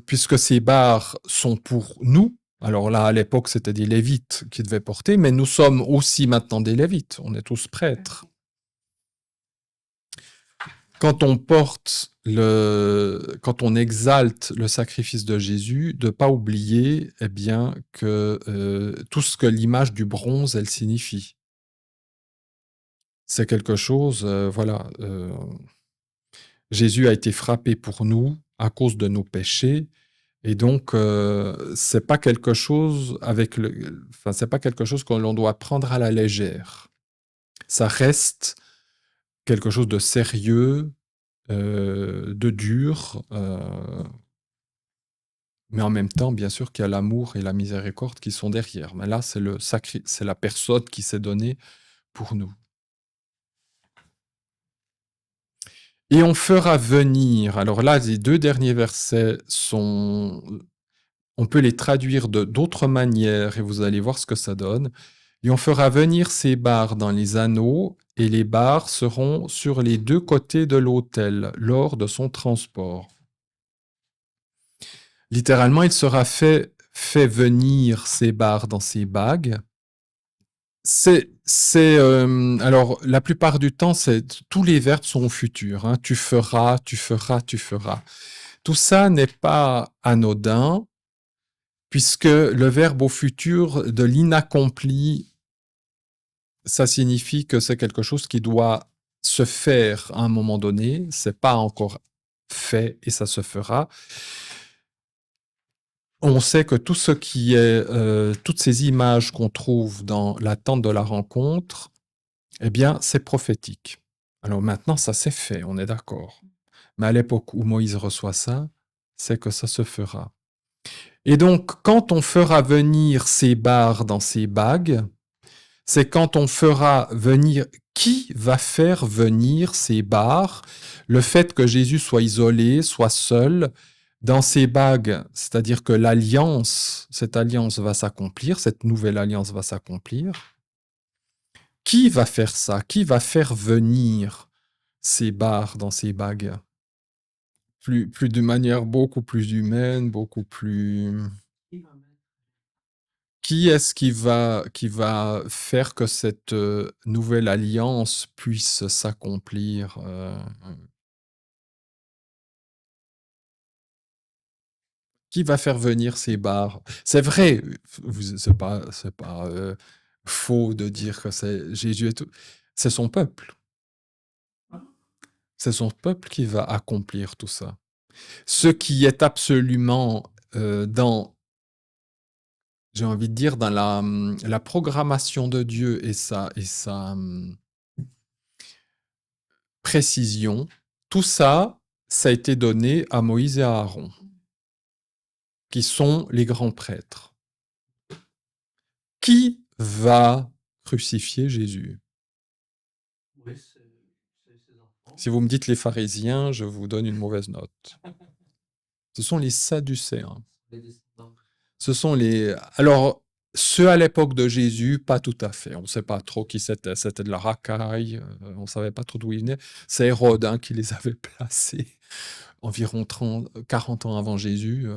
B: Puisque ces barres sont pour nous, alors là, à l'époque, c'était des Lévites qui devaient porter, mais nous sommes aussi maintenant des Lévites, on est tous prêtres. quand on quand on exalte le sacrifice de Jésus, de ne pas oublier, eh bien, que tout ce que l'image du bronze, elle signifie. C'est quelque chose, voilà. Jésus a été frappé pour nous à cause de nos péchés, et donc c'est pas quelque chose c'est pas quelque chose que l'on doit prendre à la légère. Ça reste quelque chose de sérieux, de dur, mais en même temps, bien sûr, qu'il y a l'amour et la miséricorde qui sont derrière. Mais là, c'est la personne qui s'est donnée pour nous. Et on fera venir. Alors là, les 2 derniers versets sont. On peut les traduire d'autres manières et vous allez voir ce que ça donne. Et on fera venir ces barres dans les anneaux, et les barres seront sur les 2 côtés de l'autel lors de son transport. Littéralement, il sera fait venir ces barres dans ces bagues. Alors, la plupart du temps, tous les verbes sont au futur. Hein. Tu feras, tu feras, tu feras. Tout ça n'est pas anodin, puisque le verbe au futur de l'inaccompli, ça signifie que c'est quelque chose qui doit se faire à un moment donné. C'est pas encore fait et ça se fera. On sait que tout ce qui est, toutes ces images qu'on trouve dans la tente de la rencontre, eh bien, c'est prophétique. Alors maintenant, ça s'est fait, on est d'accord. Mais à l'époque où Moïse reçoit ça, c'est que ça se fera. Et donc, quand on fera venir ces barres dans ces bagues, c'est quand on fera venir. Qui va faire venir ces barres? Le fait que Jésus soit isolé, soit seul, dans ces bagues, c'est-à-dire que cette alliance va s'accomplir, cette nouvelle alliance va s'accomplir. Qui va faire ça? Qui va faire venir ces barres dans ces bagues? Plus de manière beaucoup plus humaine, beaucoup plus. Qui est-ce qui va faire que cette nouvelle alliance puisse s'accomplir? Qui va faire venir ces barres? C'est vrai, c'est pas faux de dire que c'est Jésus et tout. C'est son peuple. C'est son peuple qui va accomplir tout ça. Ce qui est absolument j'ai envie de dire, dans la programmation de Dieu et sa précision, tout ça, ça a été donné à Moïse et à Aaron, qui sont les grands prêtres. Qui va crucifier Jésus? Si vous me dites les pharisiens, je vous donne une mauvaise note. Ce sont les Sadducéens. Ce sont les. Alors, ceux à l'époque de Jésus, pas tout à fait. On ne sait pas trop qui c'était. C'était de la racaille. On ne savait pas trop d'où ils venaient. C'est Hérode qui les avait placés environ 40 ans avant Jésus.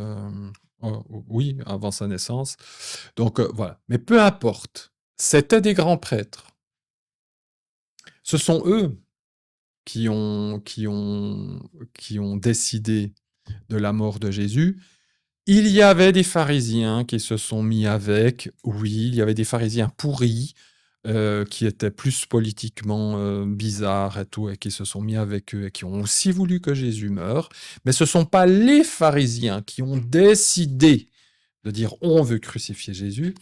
B: Oui, avant sa naissance. Donc, voilà. Mais peu importe. C'était des grands prêtres. Ce sont eux qui ont décidé de la mort de Jésus. Il y avait des pharisiens qui se sont mis avec, oui, il y avait des pharisiens pourris, qui étaient plus politiquement bizarres et tout, et qui se sont mis avec eux et qui ont aussi voulu que Jésus meure. Mais ce ne sont pas les pharisiens qui ont décidé de dire on veut crucifier Jésus.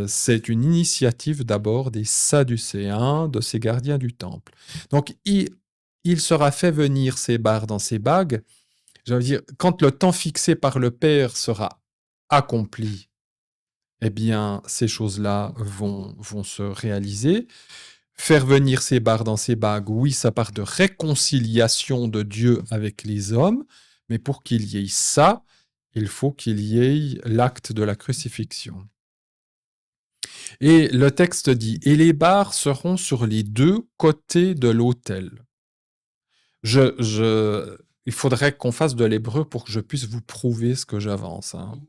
B: C'est une initiative d'abord des Sadducéens, de ces gardiens du temple. Donc il sera fait venir ces barres dans ces bagues. Je veux dire, quand le temps fixé par le Père sera accompli, eh bien, ces choses-là vont se réaliser. Faire venir ces barres dans ces bagues, oui, ça part de réconciliation de Dieu avec les hommes, mais pour qu'il y ait ça, il faut qu'il y ait l'acte de la crucifixion. Et le texte dit, « Et les barres seront sur les 2 côtés de l'autel. » Il faudrait qu'on fasse de l'hébreu pour que je puisse vous prouver ce que j'avance. Hein.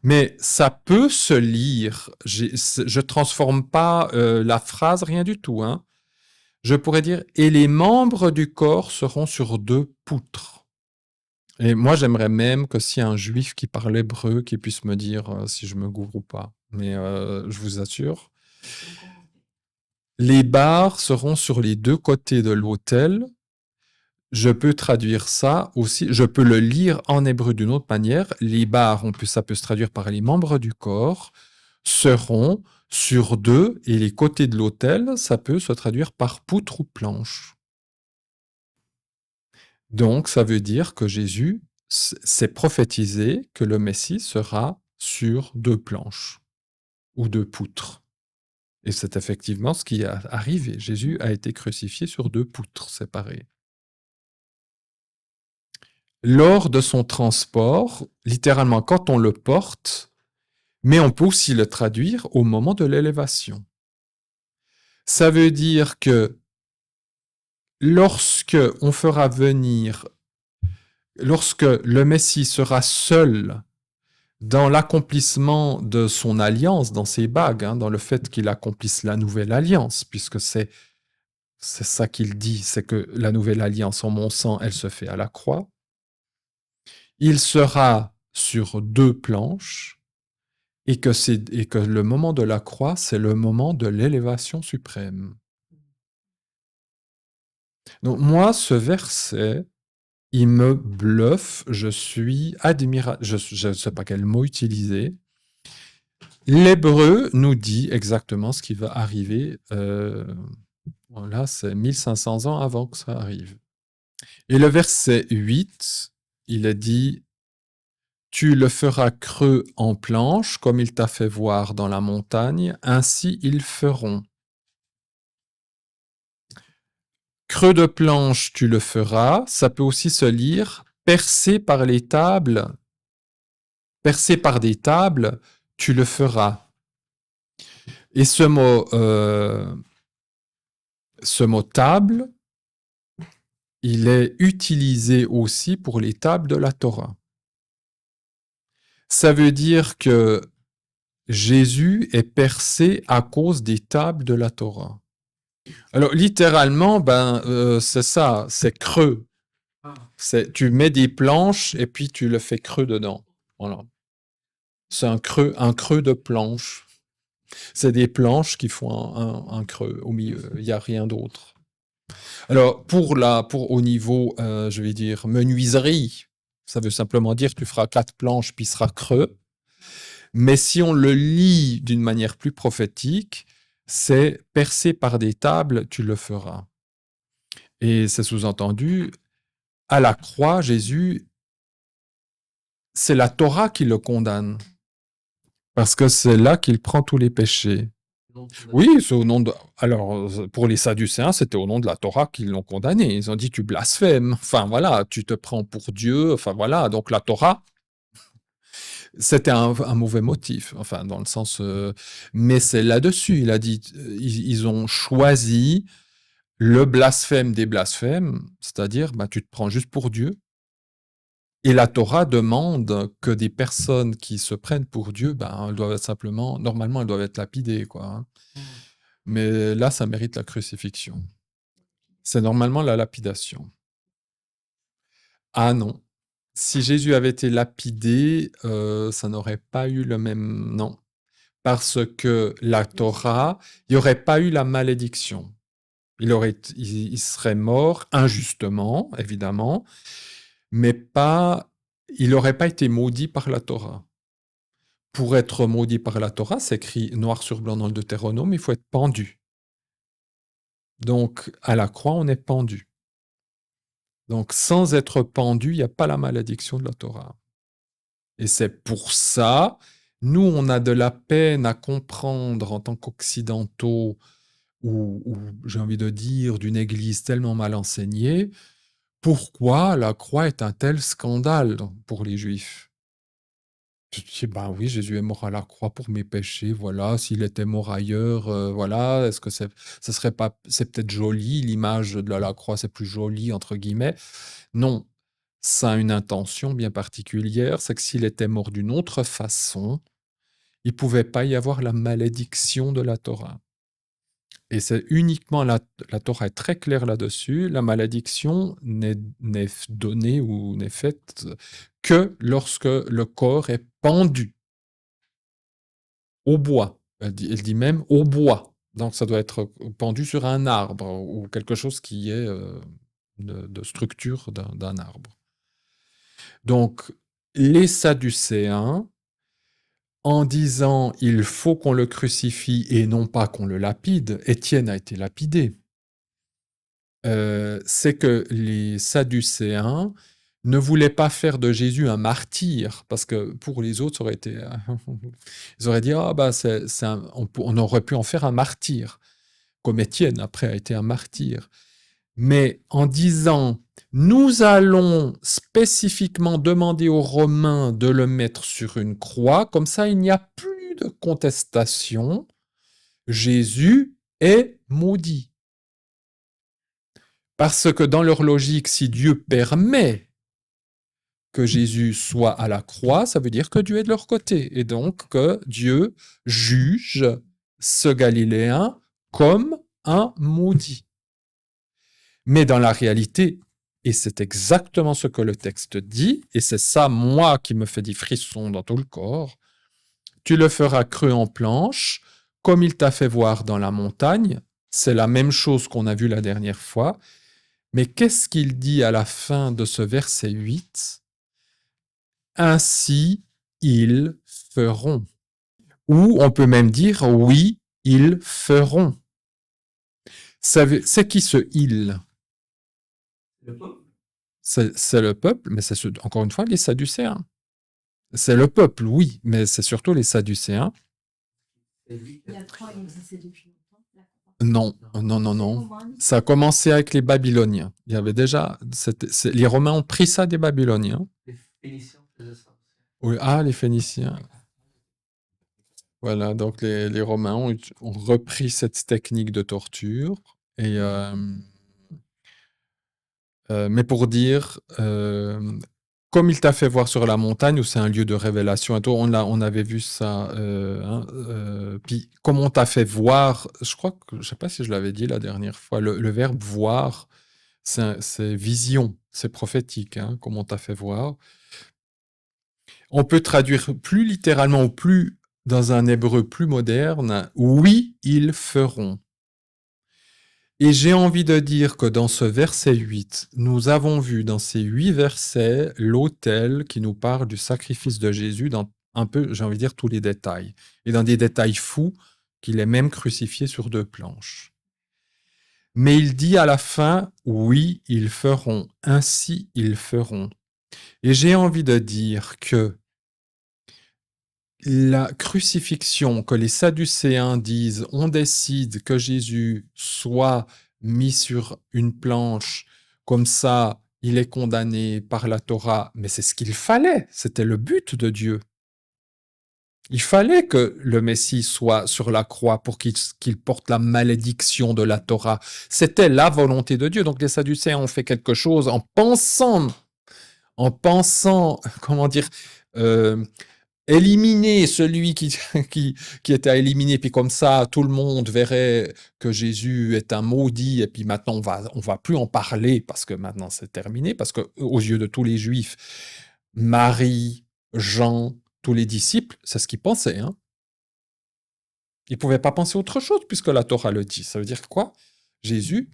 B: Mais ça peut se lire. Je ne transforme pas la phrase, rien du tout. Hein. je pourrais dire « et les membres du corps seront sur 2 poutres ». Et moi, j'aimerais même que s'il y a un juif qui parle hébreu, qu'il puisse me dire si je me gourre ou pas. Mais je vous assure. Les barres seront sur les 2 côtés de l'autel. Je peux traduire ça aussi, je peux le lire en hébreu d'une autre manière. Les barres, ça peut se traduire par les membres du corps, seront sur 2, et les côtés de l'autel, ça peut se traduire par poutre ou planche. Donc, ça veut dire que Jésus s'est prophétisé que le Messie sera sur 2 planches ou 2 poutres. Et c'est effectivement ce qui est arrivé. Jésus a été crucifié sur 2 poutres séparées. Lors de son transport, littéralement quand on le porte, mais on peut aussi le traduire au moment de l'élévation. Ça veut dire que lorsque le Messie sera seul dans l'accomplissement de son alliance, dans ses bagues, dans le fait qu'il accomplisse la nouvelle alliance, puisque c'est ça qu'il dit, c'est que la nouvelle alliance en mon sang, elle se fait à la croix. Il sera sur 2 planches, et que le moment de la croix, c'est le moment de l'élévation suprême. Donc moi, ce verset, il me bluffe, je suis admiratif, je ne sais pas quel mot utiliser. L'hébreu nous dit exactement ce qui va arriver. Voilà, c'est 1500 ans avant que ça arrive. Et le verset 8, il est dit « Tu le feras creux en planche, comme il t'a fait voir dans la montagne, ainsi ils feront. » Creux de planche, tu le feras. Ça peut aussi se lire « percé par les tables, percé par des tables, tu le feras. » Et ce mot table, il est utilisé aussi pour les tables de la Torah. Ça veut dire que Jésus est percé à cause des tables de la Torah. Alors littéralement, c'est ça, c'est creux. Tu mets des planches et puis tu le fais creux dedans. Voilà. C'est un creux de planche. C'est des planches qui font un creux au milieu. Il n'y a rien d'autre. Alors, au niveau, je vais dire, menuiserie, ça veut simplement dire que tu feras 4 planches puis il sera creux. Mais si on le lit d'une manière plus prophétique, c'est percé par des tables, tu le feras. Et c'est sous-entendu, à la croix, Jésus, c'est la Torah qui le condamne. Parce que c'est là qu'il prend tous les péchés. Oui, c'est au nom de... Alors, pour les Sadducéens, c'était au nom de la Torah qu'ils l'ont condamné. Ils ont dit, tu blasphèmes. Enfin, voilà, tu te prends pour Dieu. Enfin, voilà, donc la Torah, c'était un mauvais motif. Enfin, dans le sens... mais c'est là-dessus, il a dit, ils ont choisi le blasphème des blasphèmes, c'est-à-dire, tu te prends juste pour Dieu. Et la Torah demande que des personnes qui se prennent pour Dieu, elles doivent être simplement, normalement, elles doivent être lapidées, quoi. Mais là, ça mérite la crucifixion. C'est normalement la lapidation. Ah non. Si Jésus avait été lapidé, ça n'aurait pas eu le même... Non. Parce que la Torah, il n'y aurait pas eu la malédiction. Il serait mort injustement, évidemment, mais il n'aurait pas été maudit par la Torah. Pour être maudit par la Torah, c'est écrit noir sur blanc dans le Deutéronome, il faut être pendu. Donc, à la croix, on est pendu. Donc, sans être pendu, il n'y a pas la malédiction de la Torah. Et c'est pour ça, nous, on a de la peine à comprendre en tant qu'occidentaux, ou j'ai envie de dire, d'une église tellement mal enseignée, pourquoi la croix est un tel scandale pour les Juifs. Tu te dis, oui, Jésus est mort à la croix pour mes péchés, voilà. S'il était mort ailleurs, voilà. Est-ce que ça serait pas, c'est peut-être joli, l'image de la croix, c'est plus joli, entre guillemets. Non, ça a une intention bien particulière, c'est que s'il était mort d'une autre façon, il pouvait pas y avoir la malédiction de la Torah. Et c'est uniquement, la Torah est très claire là-dessus, la malédiction n'est donnée ou n'est faite que lorsque le corps est pendu au bois. Elle dit même au bois. Donc ça doit être pendu sur un arbre ou quelque chose qui est de structure d'un arbre. Donc les Sadducéens, en disant il faut qu'on le crucifie et non pas qu'on le lapide, Étienne a été lapidé. C'est que les Sadducéens ne voulaient pas faire de Jésus un martyr, parce que pour les autres, ça aurait été, ils auraient dit ah bah on aurait pu en faire un martyr, comme Étienne après a été un martyr. Mais en disant nous allons spécifiquement demander aux Romains de le mettre sur une croix, comme ça il n'y a plus de contestation, Jésus est maudit. Parce que dans leur logique, si Dieu permet que Jésus soit à la croix, ça veut dire que Dieu est de leur côté. Et donc que Dieu juge ce Galiléen comme un maudit. Mais dans la réalité, et c'est exactement ce que le texte dit, et c'est ça, moi, qui me fait des frissons dans tout le corps, tu le feras creux en planche, comme il t'a fait voir dans la montagne. C'est la même chose qu'on a vu la dernière fois. Mais qu'est-ce qu'il dit à la fin de ce verset 8 ? Ainsi, ils feront. Ou on peut même dire, oui, ils feront. C'est qui ce « ils » ?
A: Le peuple.
B: C'est le peuple, mais c'est encore une fois les Sadducéens. C'est le peuple, oui, mais c'est surtout les Sadducéens.
C: La croix est existée depuis longtemps.
B: Non, non, non, non. Ça a commencé avec les Babyloniens. Il y avait déjà, les Romains ont pris ça des Babyloniens.
A: Les Phéniciens faisaient ça aussi.
B: Oui, les Phéniciens. Voilà, donc les Romains ont repris cette technique de torture. Et, mais pour dire, comme il t'a fait voir sur la montagne, où c'est un lieu de révélation, et tout, on avait vu ça. Puis, comme on t'a fait voir, je crois que, je sais pas si je l'avais dit la dernière fois, le verbe voir, c'est vision, c'est prophétique, hein, comme on t'a fait voir. On peut traduire plus littéralement ou plus dans un hébreu plus moderne, oui, ils feront. Et j'ai envie de dire que dans ce verset 8, nous avons vu dans ces 8 versets l'autel qui nous parle du sacrifice de Jésus dans un peu, j'ai envie de dire, tous les détails. Et dans des détails fous, qu'il est même crucifié sur 2 planches. Mais il dit à la fin, oui, ils feront, ainsi ils feront. Et j'ai envie de dire que la crucifixion, que les Sadducéens disent, on décide que Jésus soit mis sur une planche, comme ça, il est condamné par la Torah, mais c'est ce qu'il fallait, c'était le but de Dieu. Il fallait que le Messie soit sur la croix pour qu'il porte la malédiction de la Torah. C'était la volonté de Dieu. Donc les Sadducéens ont fait quelque chose en pensant, comment dire, éliminer celui qui était à éliminer, puis comme ça, tout le monde verrait que Jésus est un maudit, et puis maintenant, on va plus en parler, parce que maintenant, c'est terminé, parce que aux yeux de tous les Juifs, Marie, Jean, tous les disciples, c'est ce qu'ils pensaient. Hein. Ils ne pouvaient pas penser autre chose, puisque la Torah le dit. Ça veut dire quoi ? Jésus,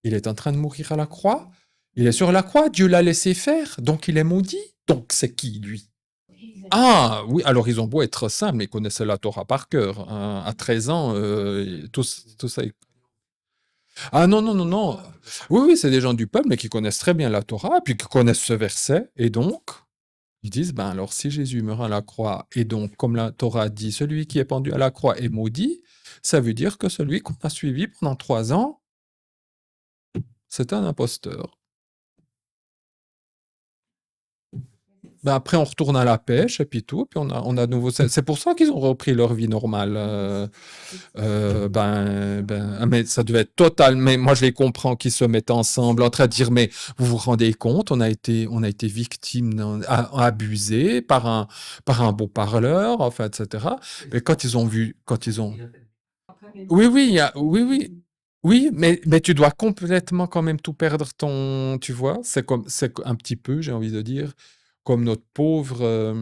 B: il est en train de mourir à la croix, il est sur la croix, Dieu l'a laissé faire, donc il est maudit. Donc c'est qui, lui ? Ah oui, alors ils ont beau être simples, mais ils connaissaient la Torah par cœur. Hein. À 13 ans, tout ça. Ah non, non, non, non. Oui, oui, c'est des gens du peuple, mais qui connaissent très bien la Torah, puis qui connaissent ce verset. Et donc, ils disent, ben alors si Jésus meurt à la croix, et donc, comme la Torah dit, celui qui est pendu à la croix est maudit, ça veut dire que celui qu'on a suivi pendant 3 ans, c'est un imposteur. Ben après, on retourne à la pêche et puis tout, puis on a de nouveau. C'est pour ça qu'ils ont repris leur vie normale. Mais ça devait être total. Mais moi, je les comprends qu'ils se mettent ensemble en train de dire, mais vous vous rendez compte, on a été victime, abusé par un beau parleur, enfin, etc. Mais quand ils ont Oui, oui, oui, mais tu dois complètement quand même tout perdre tu vois, c'est un petit peu, j'ai envie de dire, comme notre pauvre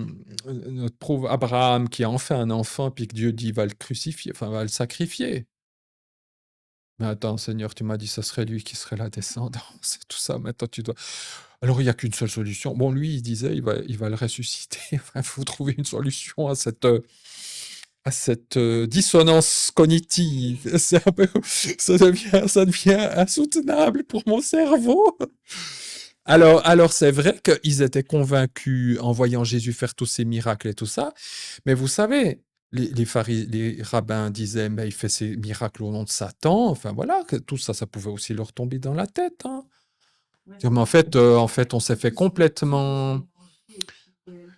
B: Abraham qui a enfin un enfant, puis que Dieu dit va le crucifier, enfin va le sacrifier. Mais attends, Seigneur, tu m'as dit ce serait lui qui serait la descendance, c'est tout ça. Maintenant, tu dois. Alors, il n'y a qu'une seule solution. Bon, lui, il disait, il va le ressusciter. Enfin, il faut trouver une solution à cette dissonance cognitive. Ça devient insoutenable pour mon cerveau. Alors c'est vrai qu'ils étaient convaincus en voyant Jésus faire tous ces miracles et tout ça, mais vous savez, les rabbins disaient, mais il fait ces miracles au nom de Satan, enfin voilà, que tout ça, ça pouvait aussi leur tomber dans la tête. Hein. Mais en fait, on s'est fait complètement.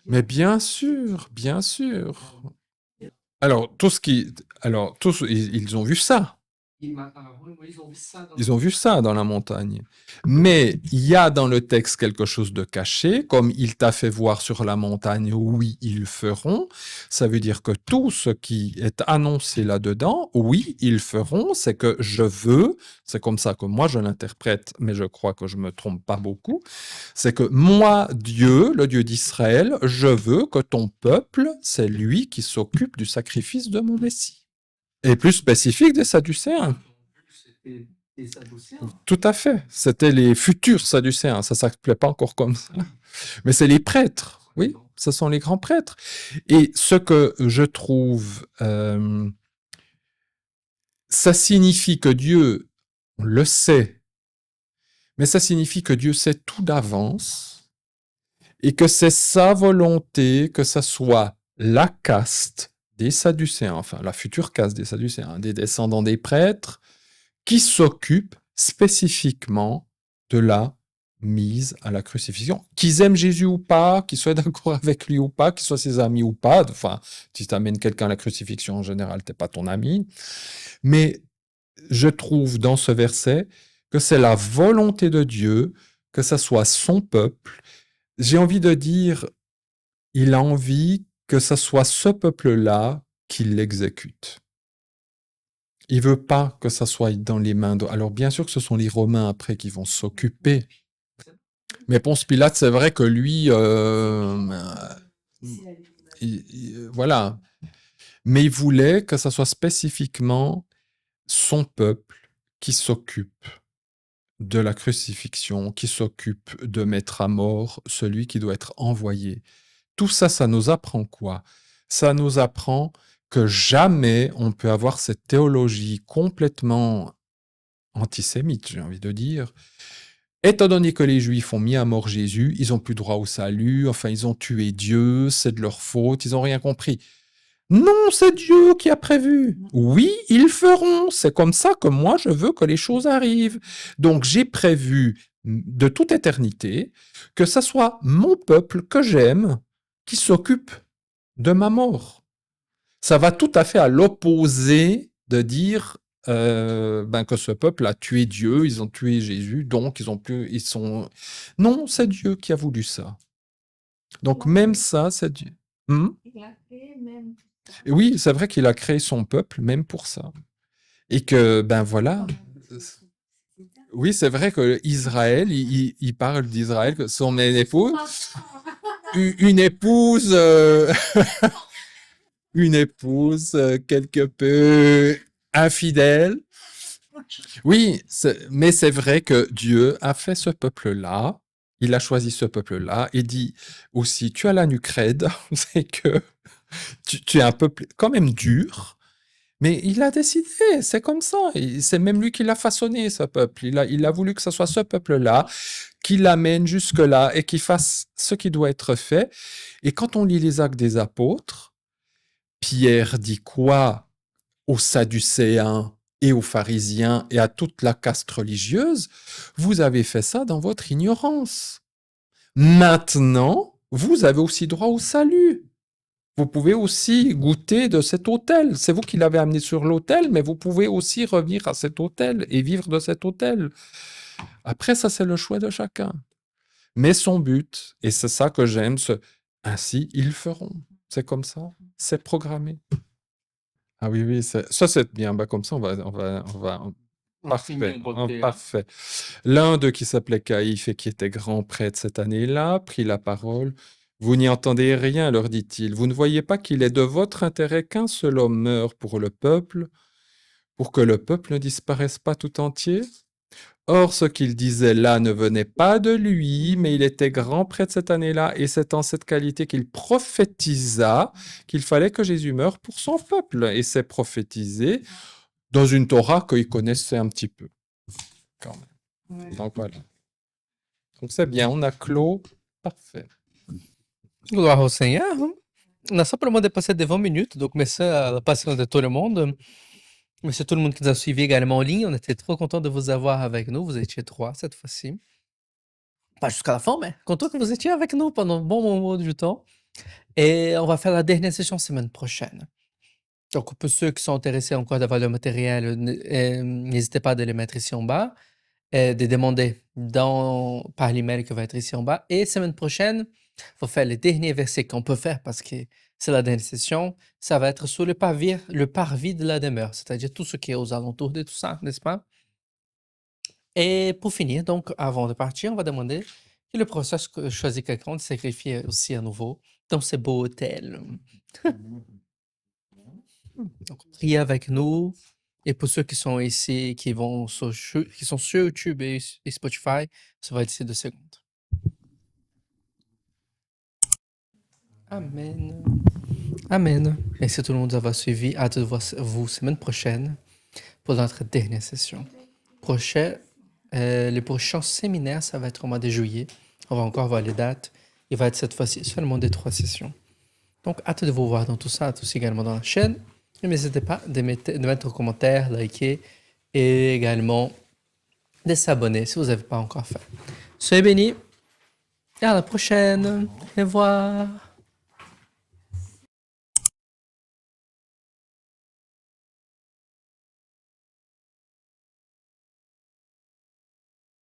B: Mais bien sûr, bien sûr. Alors, ils ont vu ça. Ils ont vu ça dans la montagne. Mais il y a dans le texte quelque chose de caché, comme il t'a fait voir sur la montagne, oui, ils le feront. Ça veut dire que tout ce qui est annoncé là-dedans, oui, ils le feront. C'est que je veux, c'est comme ça que moi je l'interprète, mais je crois que je me trompe pas beaucoup. C'est que moi, Dieu, le Dieu d'Israël, je veux que ton peuple, c'est lui qui s'occupe du sacrifice de mon Messie. Et plus spécifique des Sadducéens. Tout à fait. C'était les futurs Sadducéens. Ça ne s'appelait pas encore comme ça. Mais c'est les prêtres. Oui, ce sont les grands prêtres. Et ce que je trouve, ça signifie que Dieu le sait, mais ça signifie que Dieu sait tout d'avance et que c'est sa volonté que ça soit la caste des Sadducéens, enfin la future caste des Sadducéens, des descendants des prêtres, qui s'occupe spécifiquement de la mise à la crucifixion. Qu'ils aiment Jésus ou pas, qu'ils soient d'accord avec lui ou pas, qu'ils soient ses amis ou pas. Enfin, si tu amènes quelqu'un à la crucifixion, en général, t'es pas ton ami. Mais je trouve dans ce verset que c'est la volonté de Dieu, que ça soit son peuple. J'ai envie de dire, il a envie que ça soit ce peuple-là qui l'exécute. Il veut pas que ça soit dans les mains de. Alors bien sûr que ce sont les Romains après qui vont s'occuper. Mais Ponce Pilate, c'est vrai que lui, voilà. Mais il voulait que ça soit spécifiquement son peuple qui s'occupe de la crucifixion, qui s'occupe de mettre à mort celui qui doit être envoyé. Tout ça, ça nous apprend quoi? Ça nous apprend que jamais on peut avoir cette théologie complètement antisémite, j'ai envie de dire. Étant donné que les Juifs ont mis à mort Jésus, ils n'ont plus droit au salut, enfin ils ont tué Dieu, c'est de leur faute, ils n'ont rien compris. Non, c'est Dieu qui a prévu. Oui, ils feront. C'est comme ça que moi je veux que les choses arrivent. Donc j'ai prévu de toute éternité que ça soit mon peuple que j'aime qui s'occupe de ma mort. Ça va tout à fait à l'opposé de dire que ce peuple a tué Dieu, ils ont tué Jésus, donc ils sont. Non, c'est Dieu qui a voulu ça. Donc même ça, c'est Dieu.
C: Il a créé même.
B: Et oui, c'est vrai qu'il a créé son peuple même pour ça. Et que, ben voilà. Oui, c'est vrai que Israël, il parle d'Israël, que son épouse, une épouse, une épouse quelque peu infidèle. Oui, mais c'est vrai que Dieu a fait ce peuple-là, il a choisi ce peuple-là et dit aussi, tu as la nuque raide, c'est que tu es un peuple quand même dur, mais il a décidé, c'est comme ça, c'est même lui qui l'a façonné, ce peuple. Il a voulu que ce soit ce peuple-là qui l'amène jusque-là et qui fasse ce qui doit être fait. Et quand on lit les Actes des Apôtres, Pierre dit quoi aux Sadducéens et aux pharisiens et à toute la caste religieuse? Vous avez fait ça dans votre ignorance. Maintenant, vous avez aussi droit au salut. Vous pouvez aussi goûter de cet autel. C'est vous qui l'avez amené sur l'autel, mais vous pouvez aussi revenir à cet autel et vivre de cet autel. Après, ça, c'est le choix de chacun. Mais son but, et c'est ça que j'aime, ainsi, ils le feront. C'est comme ça, c'est programmé. Ah oui, oui, ça c'est bien. Bah, comme ça,
A: On finit
B: parfait,
A: en beauté, hein.
B: parfait. L'un d'eux qui s'appelait Caïphe et qui était grand prêtre cette année-là prit la parole. Vous n'y entendez rien, leur dit-il. Vous ne voyez pas qu'il est de votre intérêt qu'un seul homme meure pour que le peuple ne disparaisse pas tout entier? Or, ce qu'il disait là ne venait pas de lui, mais il était grand prêtre cette année-là, et c'est en cette qualité qu'il prophétisa qu'il fallait que Jésus meure pour son peuple. Et c'est prophétisé dans une Torah qu'il connaissait un petit peu, quand même.
C: Ouais.
B: Donc voilà. Donc c'est bien, on a clos. Parfait.
A: Glória ao Senhor. Nós só pour dépasser de 20 minutes, donc merci à la patience de tout le monde. Merci à tout le monde qui nous a suivis également en ligne. On était trop content de vous avoir avec nous. Vous étiez 3 cette fois-ci. Pas jusqu'à la fin, mais content que vous étiez avec nous pendant un bon moment du temps. Et on va faire la dernière session semaine prochaine. Donc, pour ceux qui sont intéressés encore d'avoir le matériel, n'hésitez pas à les mettre ici en bas, de demander par l'email qui va être ici en bas. Et semaine prochaine, il faut faire les derniers versets qu'on peut faire parce que c'est la dernière session. Ça va être sur le parvis de la demeure, c'est-à-dire tout ce qui est aux alentours de tout ça, n'est-ce pas? Et pour finir, donc, avant de partir, on va demander que le professeur choisit quelqu'un de sacrifier aussi à nouveau dans ce beau hôtel. Donc, priez avec nous. Et pour ceux qui sont ici, qui sont sur YouTube et Spotify, ça va être ici 2 secondes. Amen. Amen. Merci à tout le monde d'avoir suivi. Hâte de voir vous semaine prochaine pour notre dernière session. Les prochains séminaires, ça va être au mois de juillet. On va encore voir les dates. Il va être cette fois-ci seulement des 3 sessions. Donc, hâte de vous voir dans tout ça, hâte aussi également dans la chaîne. Et n'hésitez pas de mettre un commentaire, liker et également de s'abonner si vous n'avez pas encore fait. Soyez bénis et à la prochaine. Au revoir.